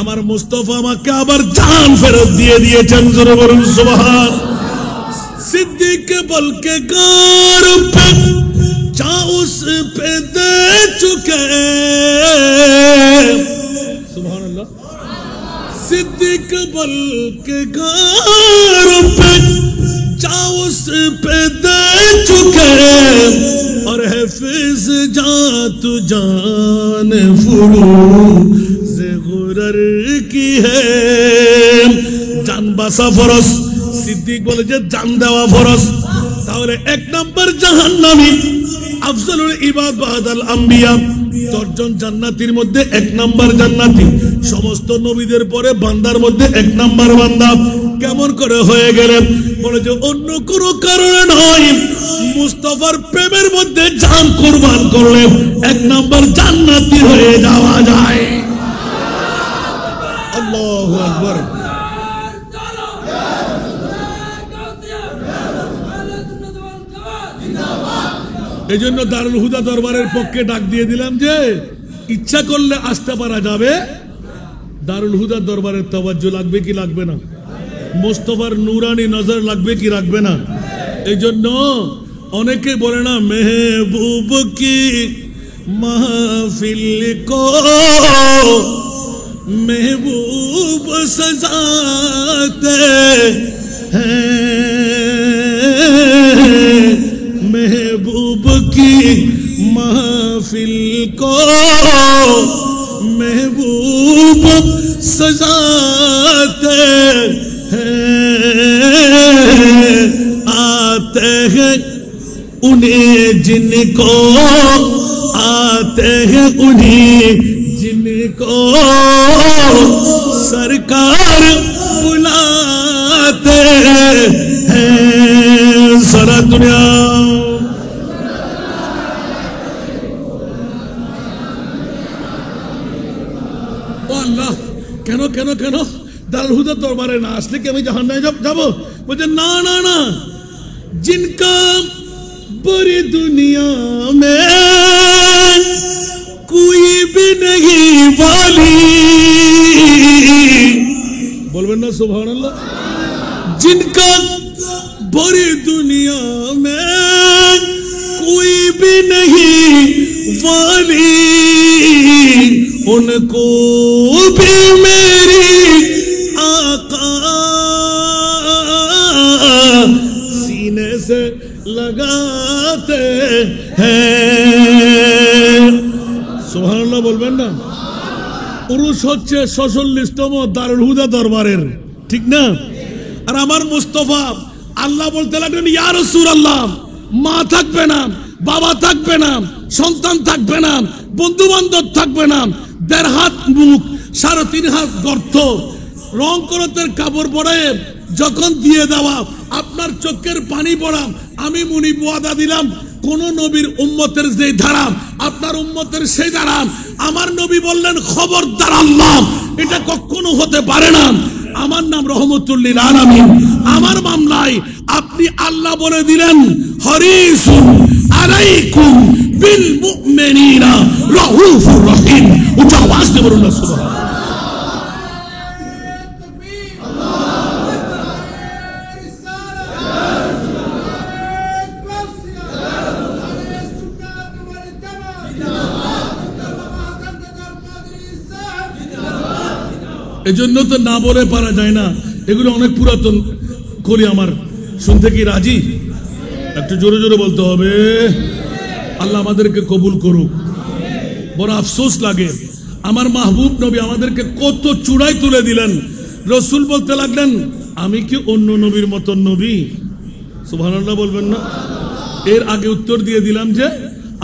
আমার মুস্তাফা আমাকে আবার জান ফেরত দিয়ে দিয়েছেন জোরে বলুন সুবহান सिद्दीक बल के गार पे चाउस पे दे चुके सुभान अल्लाह सिद्दीक बल के गार पे चाउस पे दे चुके और हिफ्ज जात जान फुरूज़ गुरर की है जान बासा फरस সিদ্দিক বলে যে জান দেওয়া ফরজ তাহলে এক নাম্বার জাহান্নামী আফজালুল ইবাদ বাদাল আম্বিয়া, 10 জন জান্নাতীর মধ্যে 1 নাম্বার জান্নাতি, সমস্ত নবীদের পরে বান্দার মধ্যে 1 নাম্বার বান্দা। কেমন করে হয়ে গেলেন? বলে যে অন্য কোনো কারণে নয়, মুস্তাফার প্রেমের মধ্যে জান কুরবান করলে 1 নাম্বার জান্নাতি হয়ে যাওয়া যায়। আল্লাহু আকবার। এই জন্য দারুল হুদা দরবারের পক্ষে ডাক দিয়ে দিলাম যে ইচ্ছা করলে আসতে পারা যাবে। দারুল হুদা দরবারের তাওয়াজ্জু লাগবে কি লাগবে না? মুস্তাফার নূরানি নজর লাগবে কি লাগবে না? এই জন্য অনেকে বলে না, মেহবুব কি মাহফিল কো মেহবুব সজাতে হ্যাঁ, महबूब की महफिल को महबूब सजाते हैं, आते हैं उन्हें जिनको, आते हैं उन्हें जिनको सरकार बुलाते हैं। सारा दुनिया কেন কেন কেন দারুল হুদা দরবারে না আসলে কি আমি জাহান্নামে যাবো? বলছে না না না, जिनका पूरी दुनिया में कोई भी नहीं वाली, बोलবেন না सुभान-अल्लाह, जिनका पूरी दुनिया में कोई भी नहीं वाली, उनको भी मेरी आका सीने से लगाते हैं। সুবহানাল্লাহ বলবেন না? উরুস হচ্ছে 46তম দারুল হুদা দরবারের, ঠিক না? আর আমার মুস্তাফা আল্লাহ বলতে লাগলেন, ইয়া রাসূলুল্লাহ, মা থাকবে না, বাবা থাকবে না, সন্তান থাকবে না, বন্ধু বান্ধব থাকবে না, 1.5 হাত মুখ, 3.5 হাত গর্ত, রং করতের কাপড় পরে যখন দিয়ে দেওয়া, আপনার চোখের পানি পড়া, আমি মুনিব ওয়াদা দিলাম কোন নবীর উম্মতের যে ধারা আপনার উম্মতের সেই ধারা। আমার নবী বললেন, খবরদার আল্লাহ, এটা কখনো হতে পারে না। আমার নাম রহমতুল লিল আলামিন, আমার মামলায় আপনি আল্লাহ বলে দিলেন, হরিসুন আলাইকুম বিল মুমিনিনা রাউফুর রহিম। উচ্চ আওয়াজ দিয়ে বলুন না সুবহানাল্লাহ। এজন্য তো না বলে পারা যায় না, এগুলো অনেক পুরাতন করি। আমার শুনতে কি রাজি? একটু জোরে জোরে বলতে হবে। আল্লাহ আমাদেরকে কবুল করুক। বড় আফসোস লাগে, আমার মাহবুব নবী আমাদেরকে কত চূড়ায় তুলে দিলেন। রসুল বলতে লাগলেন, আমি কি অন্য নবীর মতন নবী? সুবহানাল্লাহ বলবেন না? এর আগে উত্তর দিয়ে দিলাম যে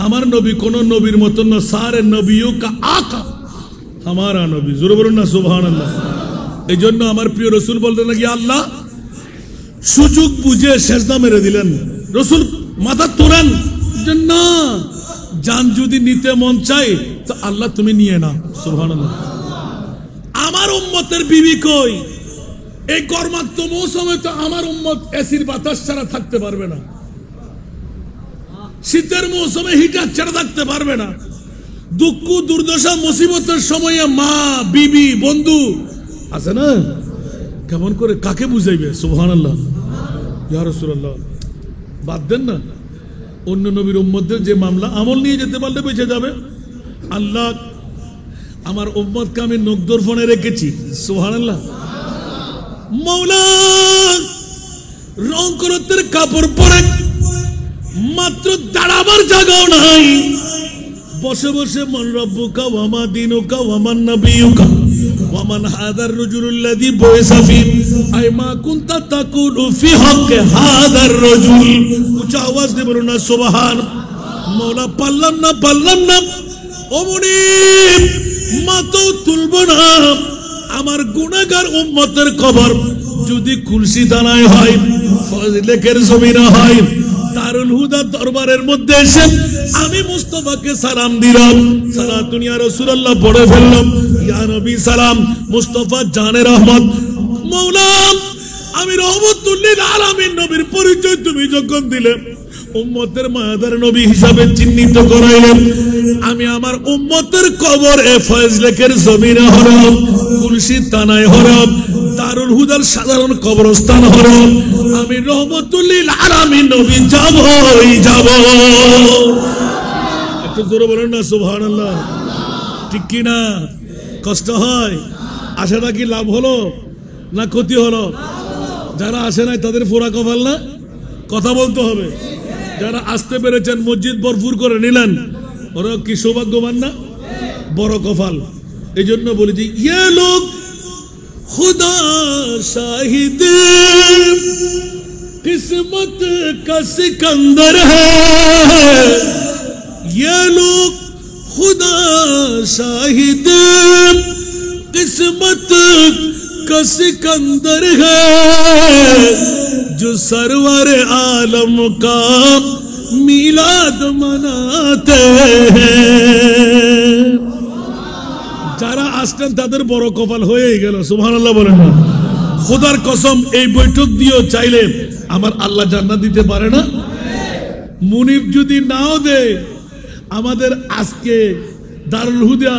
আমার নবী কোন নবীর মতন না, সারে নবীও কা আকা हमारा नबी। জোরে বলুন না সুবহানাল্লাহ। এই জন্য আমার প্রিয় রসুল বলতেন নাকি, আল্লাহ সুযোগ বুঝে সেজদা মেরে দিলেন। রসুল মাথা তোলেন যে না, জান যদি নিতে মন চাই তো আল্লাহ তুমি নিয়ে নাও। সুবহানাল্লাহ। আমার উম্মতের বিবি কই? এই গরমাক্ত মৌসুমে তো আমার উম্মত এসির বাতাস ছাড়া থাকতে পারবে না, শীতের মৌসুমে হিটার ছাড়া থাকতে পারবে না। দুঃখ দুর্দশা মুসিবতের সময়ে মা বিবি বন্ধু আছে না, কেমন করে কাকে বুঝাইবে? সুবহানাল্লাহ। ইয়া রাসূলুল্লাহ, বাদ দেন না, অন্য নবীর উম্মতদের যে মামলা আমল নিয়ে যেতে পারলে বেঁচে যাবে। আল্লাহ আমার উম্মতকে আমি নকদর ফোনে রেখেছি। সুবহানাল্লাহ। মওলা রং করতের কাপড় পরে মাত্র দাঁড়াবার জায়গাও নাই, বসে বসে মান রব্বুকা ওয়া মা দীনুকা ওয়া মান নাবিয়ুকা ওয়া মান হাদার রাজুলুল্লাযী বুইসা ফী আই মা কুনতা তাকুলু ফী হক হাদার রাজুল। উচ্চ আওয়াজ দিয়ে বলুন না সুবহান। মৌলা পারলাম না অমনি মাথাও তুলব না। আমার গুনাহগার উম্মতের কবর যদি কুলসি দানায় হয়, ফজলেকের জমিনে হয়, দারুল হুদা দরবারের মধ্যে এসে আমি মুস্তাফাকে সালাম দিলাম, সালাতুন ইয়া রাসূলুল্লাহ পড়ে ফেললাম, ইয়া নবী সালাম, মুস্তাফা জানে রহমত। মৌলা আমি রহমতুল লিল আলামিন নবীর পরিচয় তুমি যখন দিলে, উম্মতের মায়াদার নবী হিসাবে চিহ্নিত করাইলেন, আমি আমার উম্মতের কবরে ফজলেকের জমিনে হরম, কুলসি তানায় হরম, দারুল হুদার সাধারণ কবরস্থান হরম, আমি রহমতুল লিল আলামিন নবী যাবই যাব। একটু জোরে বলেন না সুবহানাল্লাহ। ঠিক কি না? কষ্ট হয়? আশাটা কি লাভ হলো না ক্ষতি হলো? যারা আসে নাই তাদের ফোড়া কপাল না? কথা বলতে হবে। যারা আসতে পেরেছেন, মসজিদ ভরপুর করে নিলেন, ওরা কি সৌভাগ্যবান না? বড় কপাল। এই জন্য বলি যে ইয়ে লোক খুদা শাহিদ কিসমত কা সিকন্দর হ্যায়, ये लोग खुदा शाहिद किस्मत का सिकंदर है, जो सरवर आलम का मिलाद मनाते हैं। যারা আসতেন তাদের বড় কপাল হয়ে গেল। সুবহানাল্লাহ বলেন না? খোদার কসম, এই বৈঠক দিয়েও চাইলে আমার আল্লাহ জান্নাত দিতে পারে না? মুনিব যদি নাও দেয়, আমাদের আজকে দারুল হুদা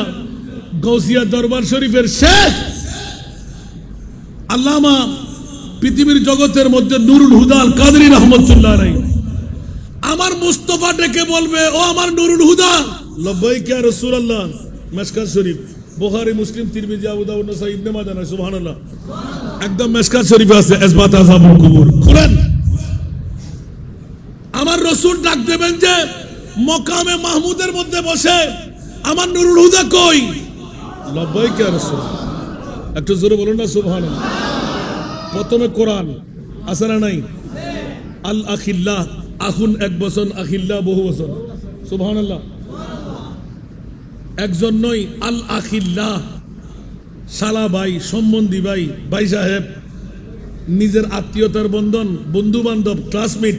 গৌসিয়া দরবার শরীফের শেখ আল্লামা, পৃথিবীর জগতের মধ্যে নুরুল হুদা আল কাদরি রহমতুল্লাহ আলাইহি, আমার মুস্তাফা ডেকে বলবে, ও আমার নুরুল হুদা, লব্বাইক ইয়া রাসূলুল্লাহ। মিশকাত শরীফ, বুখারী, মুসলিম, তিরমিজি, আবু দাউদ, নাসাই, ইবনে মাজাহ, সুবহানাল্লাহ, একদম মিশকাত শরীফে আছে ইসবাত আযাবুল কুবুর। খুলেন, আমার রাসূল ডাক দেবেন যে মকামে মাহমুদের মধ্যে বসে, আমার নুরুল হুদা কই? লব্বাইক ইয়া রাসূল। একটু জোরে বলুন না সুবহানাল্লাহ। প্রথমে কোরআন আছে না নাই? আল আখিল্লাহ, আখুন এক বচন, আখিল্লাহ বহু বচন। সুবহানাল্লাহ। একজন নয়, আল আখিল্লাহ, শালা ভাই, সম্বন্ধী ভাই, ভাই সাহেব, নিজের আত্মীয়তার বন্ধন, বন্ধু বান্ধব, ক্লাসমেট,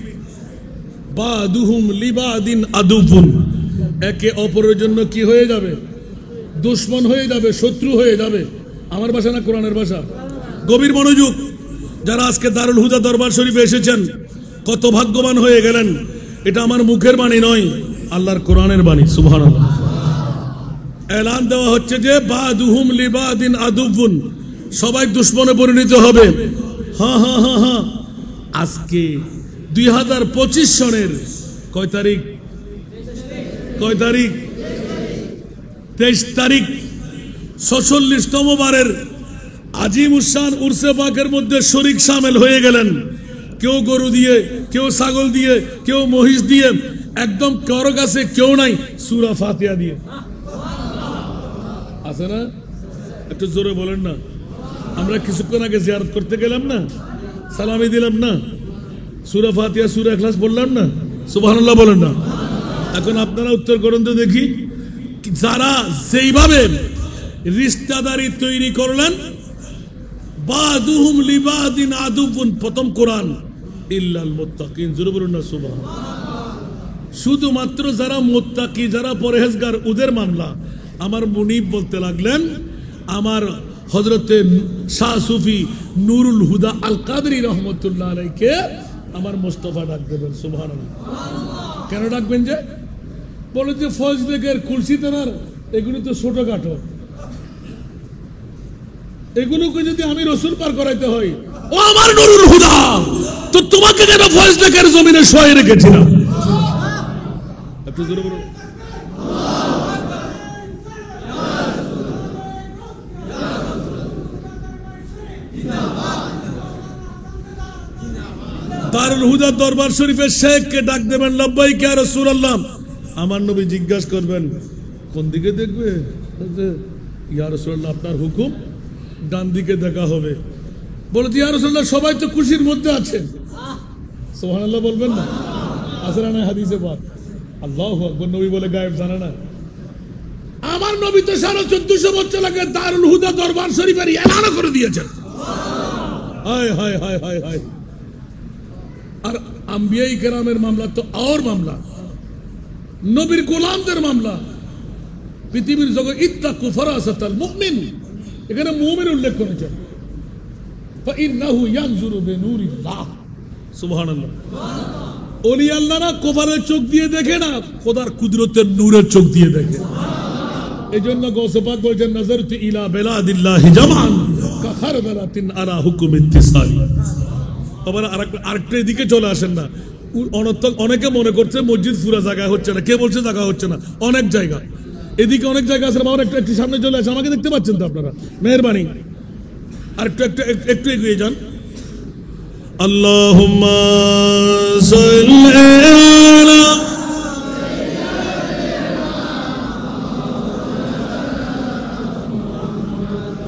বাদুহুম লিবাদিন আদুবুন, একে অপরের জন্য কি হয়ে যাবে? দুশমন হয়ে যাবে, শত্রু হয়ে যাবে। আমার ভাষা না কোরআনের ভাষা? গভীর মনোযোগ। যারা আজকে দারুল হুদা দরবার শরীফে এসেছেন, কত ভাগ্যবান হয়ে গেলেন। এটা আমার মুখের বাণী নয়, আল্লাহর কোরআনের বাণী। সুবহানাল্লাহ। এলান দেওয়া হচ্ছে যে বাদুহুম লিবাদিন আদুবুন, সবাই দুশমনে পরিণত হবে। হ্যাঁ হ্যাঁ হ্যাঁ হ্যাঁ। আজকে 2025 সনের কয় তারিখ? 23 তারিখ 46তম বারের আজিমুশান উরসে পাকের মধ্যে শরীক শামিল হয়ে গেলেন। কেউ গরু দিয়ে, কেউ ছাগল দিয়ে, কেউ মহিষ দিয়ে, একদম কারো কাছে কেউ নাই সূরা ফাতিহা দিয়ে। আছে না? একটু জোরে বলেন না। আমরা কিছুক্ষণ আগে জিয়ারত করতে গেলাম না, সালামি দিলাম না, সূরা ফাতিহা, সূরা ইখলাস বললাম না? সুবহানাল্লাহ বলেন না? এখন আপনারা উত্তর করুন তো দেখি, যারা যেইভাবে রিশতাদারি তৈরি করলেন, বাদুহুম লিবাদিন আদুবুন, প্রথম কোরআন, ইল্লাল মুত্তাকিন, জোরে বলুন না সুবহানাল্লাহ। শুধুমাত্র যারা মুত্তাকি, যারা পরহেজগার, ওদের মামলা। আমার মুনিব বলতে লাগলেন, আমার হযরতে শাহ সুফি নুরুল হুদা আল কাদরি রহমতুল্লাহ আলাইহিকে আমার মুস্তাফা ডাক দেবেন। সুবহানাল্লাহ। কেন ডাকবেন? যে বলে যে ফজলেকের কুলসি তেনার, এগুলো তো ছোটখাটো, এগুলোকে যদি আমি রসুল পার করাইতে হয়, ও আমার নুরুল হুদা, তো তোমাকে যেন ফজলেকের জমিনে শোয়ে রেখেছিলাম। একটু জোরে বলুন। দারুল হুদা দরবার শরীফের শেখকে ডাক দেবেন, লব্বাইক ইয়া রাসূলুল্লাহ। আমার নবী জিজ্ঞাসা করবেন, কোন দিকে দেখবে? ইয়া রাসূলুল্লাহ, আপনার হুকুম। ডান দিকে দেখা হবে। বলে, ইয়া রাসূলুল্লাহ, সবাই তো খুশির মধ্যে আছেন। সুবহানাল্লাহ বলবেন না? আছে না হাদিসে পাক? আল্লাহু আকবার। নবী বলে গায়েব জানে না? আমার নবী তো 1450 বছর আগে দারুল হুদা দরবার শরীফের এলান করে দিয়েছেন। হায় হায় হায় হায় হায়। আর আম্বিয়াই কেরামের মামলা তো আর মামলা, নবীর গোলামদের মামলা। পৃথিবীর জগৎ ইত্তাকু ফারাসাতাল মুমিন, এখানে মুমিন উল্লেখ করেছেন। ফাইন্নাহু ইয়ানজুরু বিনুরিল্লাহ, সুবহানাল্লাহ। ওলি আল্লাহরা কবরের চোখ দিয়ে দেখে না, খোদার কুদরতের নূরের চোখ দিয়ে দেখে। এজন্য গৌসে পাক বলেছেন, নাযারতু ইলা বিলাদিল্লাহি জামান কাখারবালাতিন আলা হুকুম ইত্তিসালি। আবার আরেকটা এদিকে চলে আসেন না। অনেকে মনে করছে মসজিদ পুরা জায়গা হচ্ছে না। কে বলছে জায়গা হচ্ছে না? অনেক জায়গা, এদিকে অনেক জায়গা আছে। আমার একটু সামনে চলে আসে, আমাকে দেখতে পাচ্ছেন তো আপনারা? মেহেরবানি আর একটু এগিয়ে যান। আল্লাহুম্মা সাল্লি আলা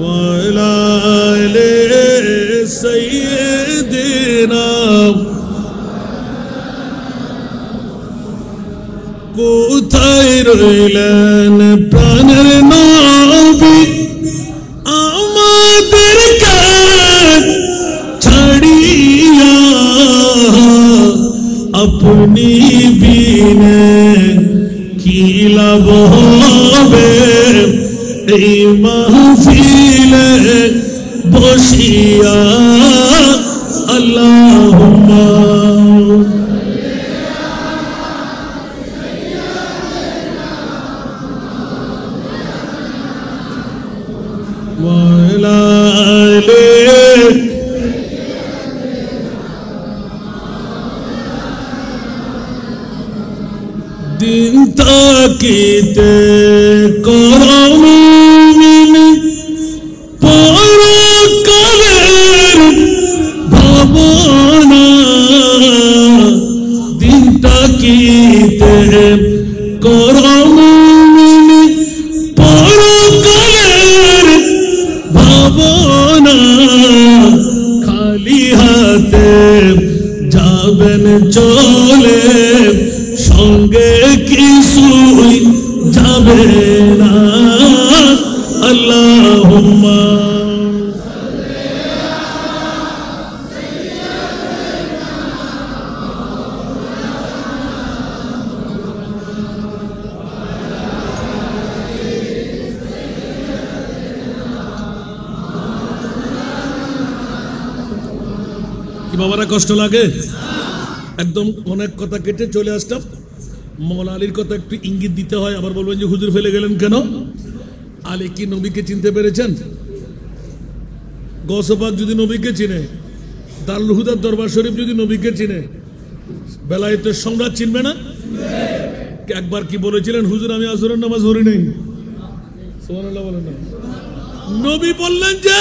ওয়া আলা আলি সাইয়্যিদিনা। কোথায় রইলেন প্রাণের নবী, আমাদের ছাড়িয়া আপনি বিনে কি লাভ হবে এই মাহফিলে বসিয়া। আল্লাহুম্মা দিন তাকিতে করমিন পরকালের ভাবনা, দিন তাকিতে করমিন পরকালের ভাবনা। খালি হাতে যাবেন চলে, সঙ্গে কিছুই যাবে না। আল্লাহুম্মা কি বাবারা কষ্ট লাগে? একদম অনেক কথা কেটে চলে আসতাম। মৌলা আলীর কথা একটু ইঙ্গিত দিতে হয়। আবার বলবেন যে হুজুর ফেলে গেলেন কেন? আলী কি নবীকে চিনতে পেরেছেন? গৌসে পাক যদি নবীকে চিনে, দারুল হুদার দরবার শরীফ যদি নবীকে চিনে, বেলায়েতের সম্রাট চিনবে না? একবার কি বলেছিলেন, হুজুর আমি আসরের নামাজ ধরি নেই। সুবহানাল্লাহ বলেন না। নবী বললেন যে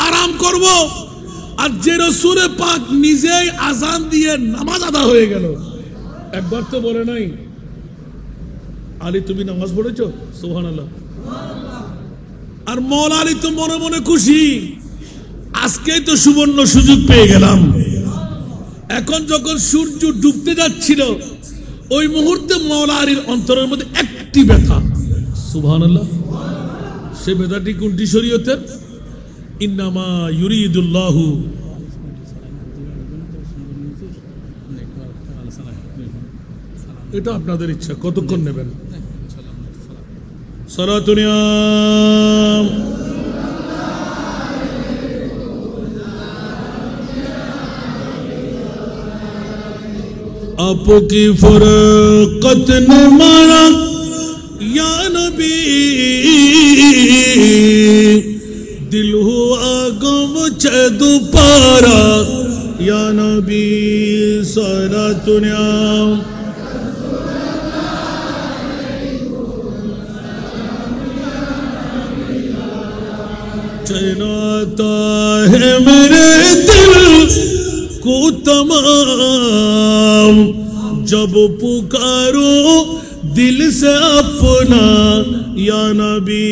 আরাম করব, আর যে রাসূলে পাক নিজেই আযান দিয়ে নামাজ আদা হয়ে গেল। একবার তো বলে নাই আলী তুমি নামাজ পড়েছো? সুবহানাল্লাহ। আর মৌলা আলী তো মনে মনে খুশি, আজকেই তো সুবর্ণ সুযোগ পেয়ে গেলাম। এখন যখন সূর্য ডুবতে যাচ্ছিল, ওই মুহূর্তে মৌলা আলীর অন্তরের মধ্যে একটি ব্যথা। সুবহানাল্লাহ। সে ব্যথাটি কোনটি শরীয়তের? ইন্নামা ইউরিদুল্লাহু, এটা আপনাদের ইচ্ছা, কতক্ষণ নেবেন? সালাতুনিয়াম आपकी फरकत ने मारा या नबी, दिल हुआ गम छे दोबारा या नबी। सलातुनियाम चनाता है मेरे दिल को तमाम, जब पुकारो दिल से अपना या नबी।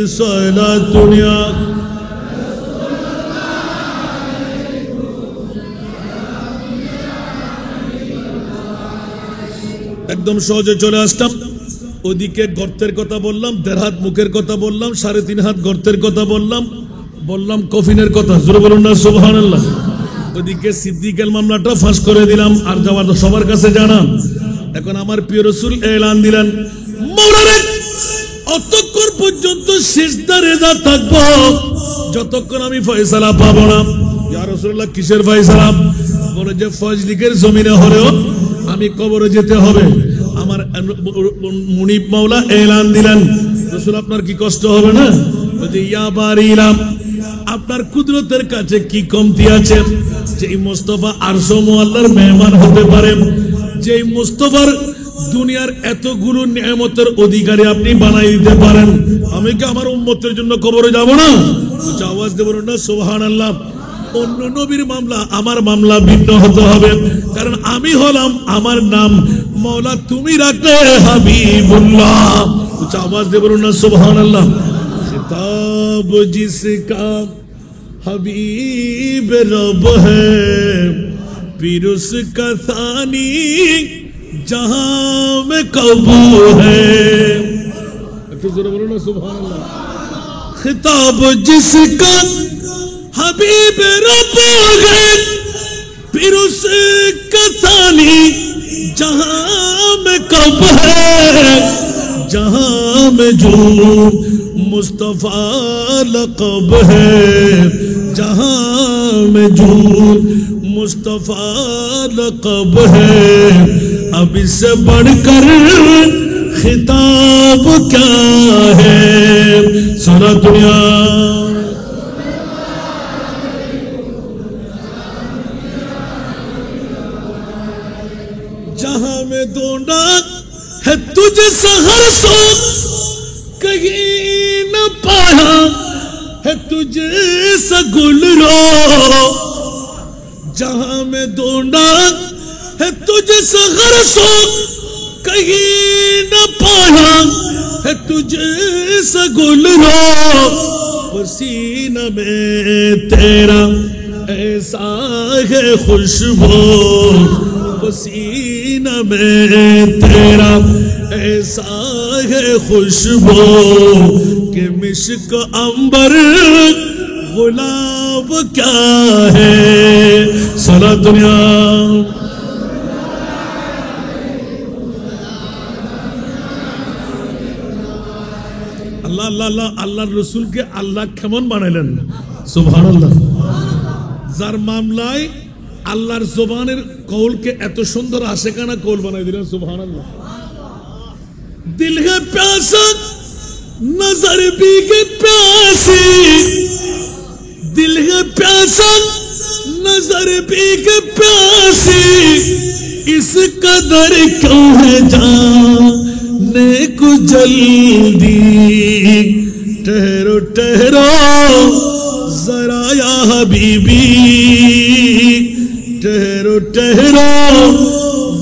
सलातुनिया একদম সহজে চলে আসতাম। ওদিকে গর্তের কথা বললাম, 1.5 হাত মুখের কথা বললাম, 3.5 হাত গর্তের কথা বললাম, বললাম কফিনের কথা, জোরে বলুন না সুবহানাল্লাহ। ওদিকে সিদ্দিকের মামলাটা ফাঁস করে দিলাম, আর যাওয়ার সবার কাছে জানা। এখন আমার প্রিয় রাসূল এলান দিলেন, মাওলানা অতক্ষণ পর্যন্ত সিজদা রেজা থাকবো যতক্ষণ আমি ফয়সালা পাবো না। ইয়া রাসূলুল্লাহ কিসের ফয়সালা? বলে যে ফজলিকের জমিনে হলেও আমি কবরে যেতে হবে। আমার মুনিব মাওলা এলান দিলেন, রাসূল আপনার কি কষ্ট হবে না? বলে ইয়া বারিলাম, আপনার কুদরতের কাছে কি কমতি আছে যে মুস্তাফা আরশ মুআল্লার মেহমান হতে পারে, যে মুস্তাফার দুনিয়ার এতগুলো নিয়ামতের অধিকারী আপনি বানাই দিতে পারেন। আমি কি আমার উম্মতের জন্য কবরে যাব না? আওয়াজ দেব না সুবহানাল্লাহ। অন্য নবীর মামলা আমার মামলা ভিন্ন হতে হবে, কারণ আমি হলাম, আমার নাম মাওলা তুমি রাখলে হাবিবুল্লাহ। আওয়াজ দেব না সুবহানাল্লাহ। খিতাব জিসকা হাবিব রব হ্যায়, फिर उसका सानी जहां में कबू है। सुभान अल्लाह। खिताब जिसका हबीब रब है, फिर उसका सानी जहां में कब है, जहां में जो मुस्तफा लक़ब है, जहां में जो मुस्तफा लक़ब है, अब इससे बढ़कर खिताब क्या है। सारा दुनिया जहां में ढूंढा है तुझसे हर सो, कहीं न पाया है तुझसे गुलरो, जहां में ढूंढा है तुझसे हर सो, कहीं न पाया है तुझसे गुलरो, पसीना में तेरा ऐसा है खुशबू, पसीना में तेरा ऐसा है खुशबू कि मिश्क अंबर गुलाब क्या है। सारा दुनिया अल्लाह अल्लाह अल्लाह रसूल के अल्लाह केमन बानाइलेन सुबहानाल्लाह। जार मामलाय আল্লাহর জবানের কওলকে এত সুন্দর আশিকানা কওল বানাই দিলেন সুবহানাল্লাহ। দিল है प्यासा नजर भी के प्यासी, दिल है प्यासा नजर भी के प्यासी, इस कदर क्यों है जाने को जल्दी, ठहरो ठहरो जरा या हबीबी, ठहरो ठहरो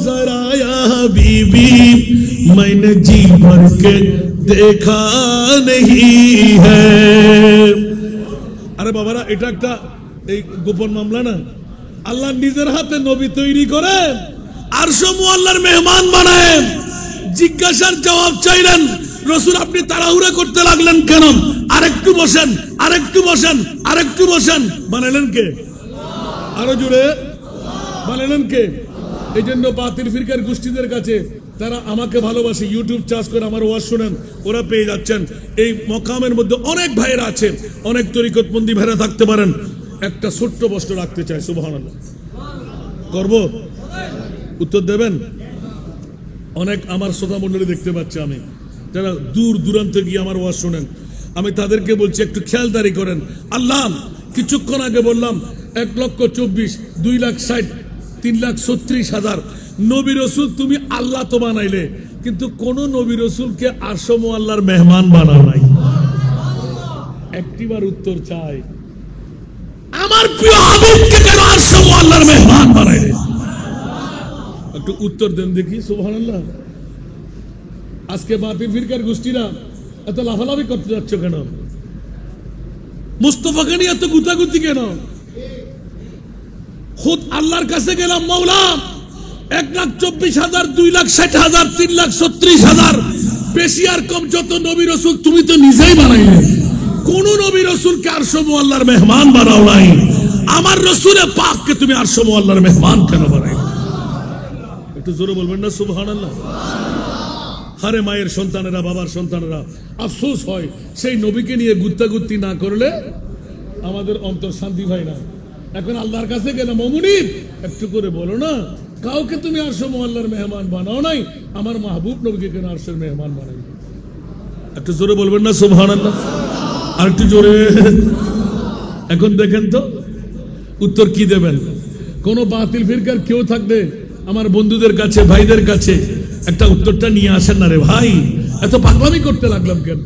जरा या हबीबी, मैंने जी भर के देखा नहीं है। अरे बाबारा এটা একটা এই গোপন মামলা না। আল্লাহ নিজের হাতে নবী তৈরি করে আরশ মুআল্লার মেহমান বানায়। জিজ্ঞাসার জবাব চাইলেন, রাসূল আপনি তাড়াহুড়া করতে লাগলেন কেন? আরেকটু বসেন, আরেকটু বসেন, আরেকটু বসেন। বানালেন কে? আরো জুড়ে বানালেন কে? এই জন্য বাতিল ফিরকার গোষ্ঠীদের কাছে তারা আমাকে ভালোবাসে, ইউটিউব চার্জ করে আমার ওয়াজ শুনেন, ওরা পেয়ে যাচ্ছেন। এই মকামের মধ্যে অনেক ভাইরা আছে, অনেক তরিকতবন্দি ভাইরা থাকতে পারেন। একটা ছোট্ট প্রশ্ন রাখতে চাই, সুবহানাল্লাহ। করব? উত্তর দেবেন? অনেক আমার শ্রোতা মণ্ডলী দেখতে পাচ্ছি আমি, যারা দূর দূরান্তে গিয়ে আমার ওয়াজ শুনেন। আমি তাদেরকে বলছি একটু খেয়ালদারি করেন। আল্লাহ কিছুক্ষণ আগে বললাম 1,24,000, 2,60,000, 3,36,000 নবী রসুল তুমি আল্লাহ তো বানাইলে, কিন্তু কোন নবী রসুলকে আরশ মুআল্লার মেহমান বানাও নাই। একটিবার উত্তর চাই, আমার প্রিয় হাবিবকে কেন আরশ মুআল্লার মেহমান বানাইলে? একটু উত্তর দেন দেখি সুবহানাল্লাহ। আজকে বাতিল ফিরকার গোষ্ঠীরা এত লাফালাফি করতে যাচ্ছ কেন? মুস্তাফাকে নিয়ে এত গুতাগুতি কেন? খুদ আল্লাহর কাছে গেলাম, মাওলা 1,24,000, 2,60,000, 3,36,000, বেশি আর কম যত নবী রসুল তুমি তো নিজেই বানাইলে। কোন নবী রসুলকে আরশ মুআল্লার মেহমান বানাও নাই, আমার রসুলে পাককে তুমি আরশ মুআল্লার মেহমান কেন বানাই? একটু জোরে বলবেন না সুবহানাল্লাহ। হারে মায়ের সন্তানেরা, বাবার সন্তানেরা, আফসোস হয় সেই নবীকে নিয়ে গুত্তাগুত্তি না করলে আমাদের অন্তর শান্তি হয় না। এখন আল্লাহর কাছে গেলাম, মুনিব একটু করে বলো না, কাউকে তুমি আরশ মুআল্লার মেহমান বানাও নাই, আমার মাহবুব নবীকে কেন আরশের মেহমান বানাই? একটু জোরে বলবেন না সুবহানাল্লাহ, আর একটু জোরে। এখন দেখেন তো উত্তর কি দেবেন? কোন বাতিল ফিরকার কেউ থাকলে আমার বন্ধুদের কাছে, ভাইদের কাছে একটা উত্তরটা নিয়ে আসেন না রে ভাই, এত পাগলামি করতে লাগলাম কেন?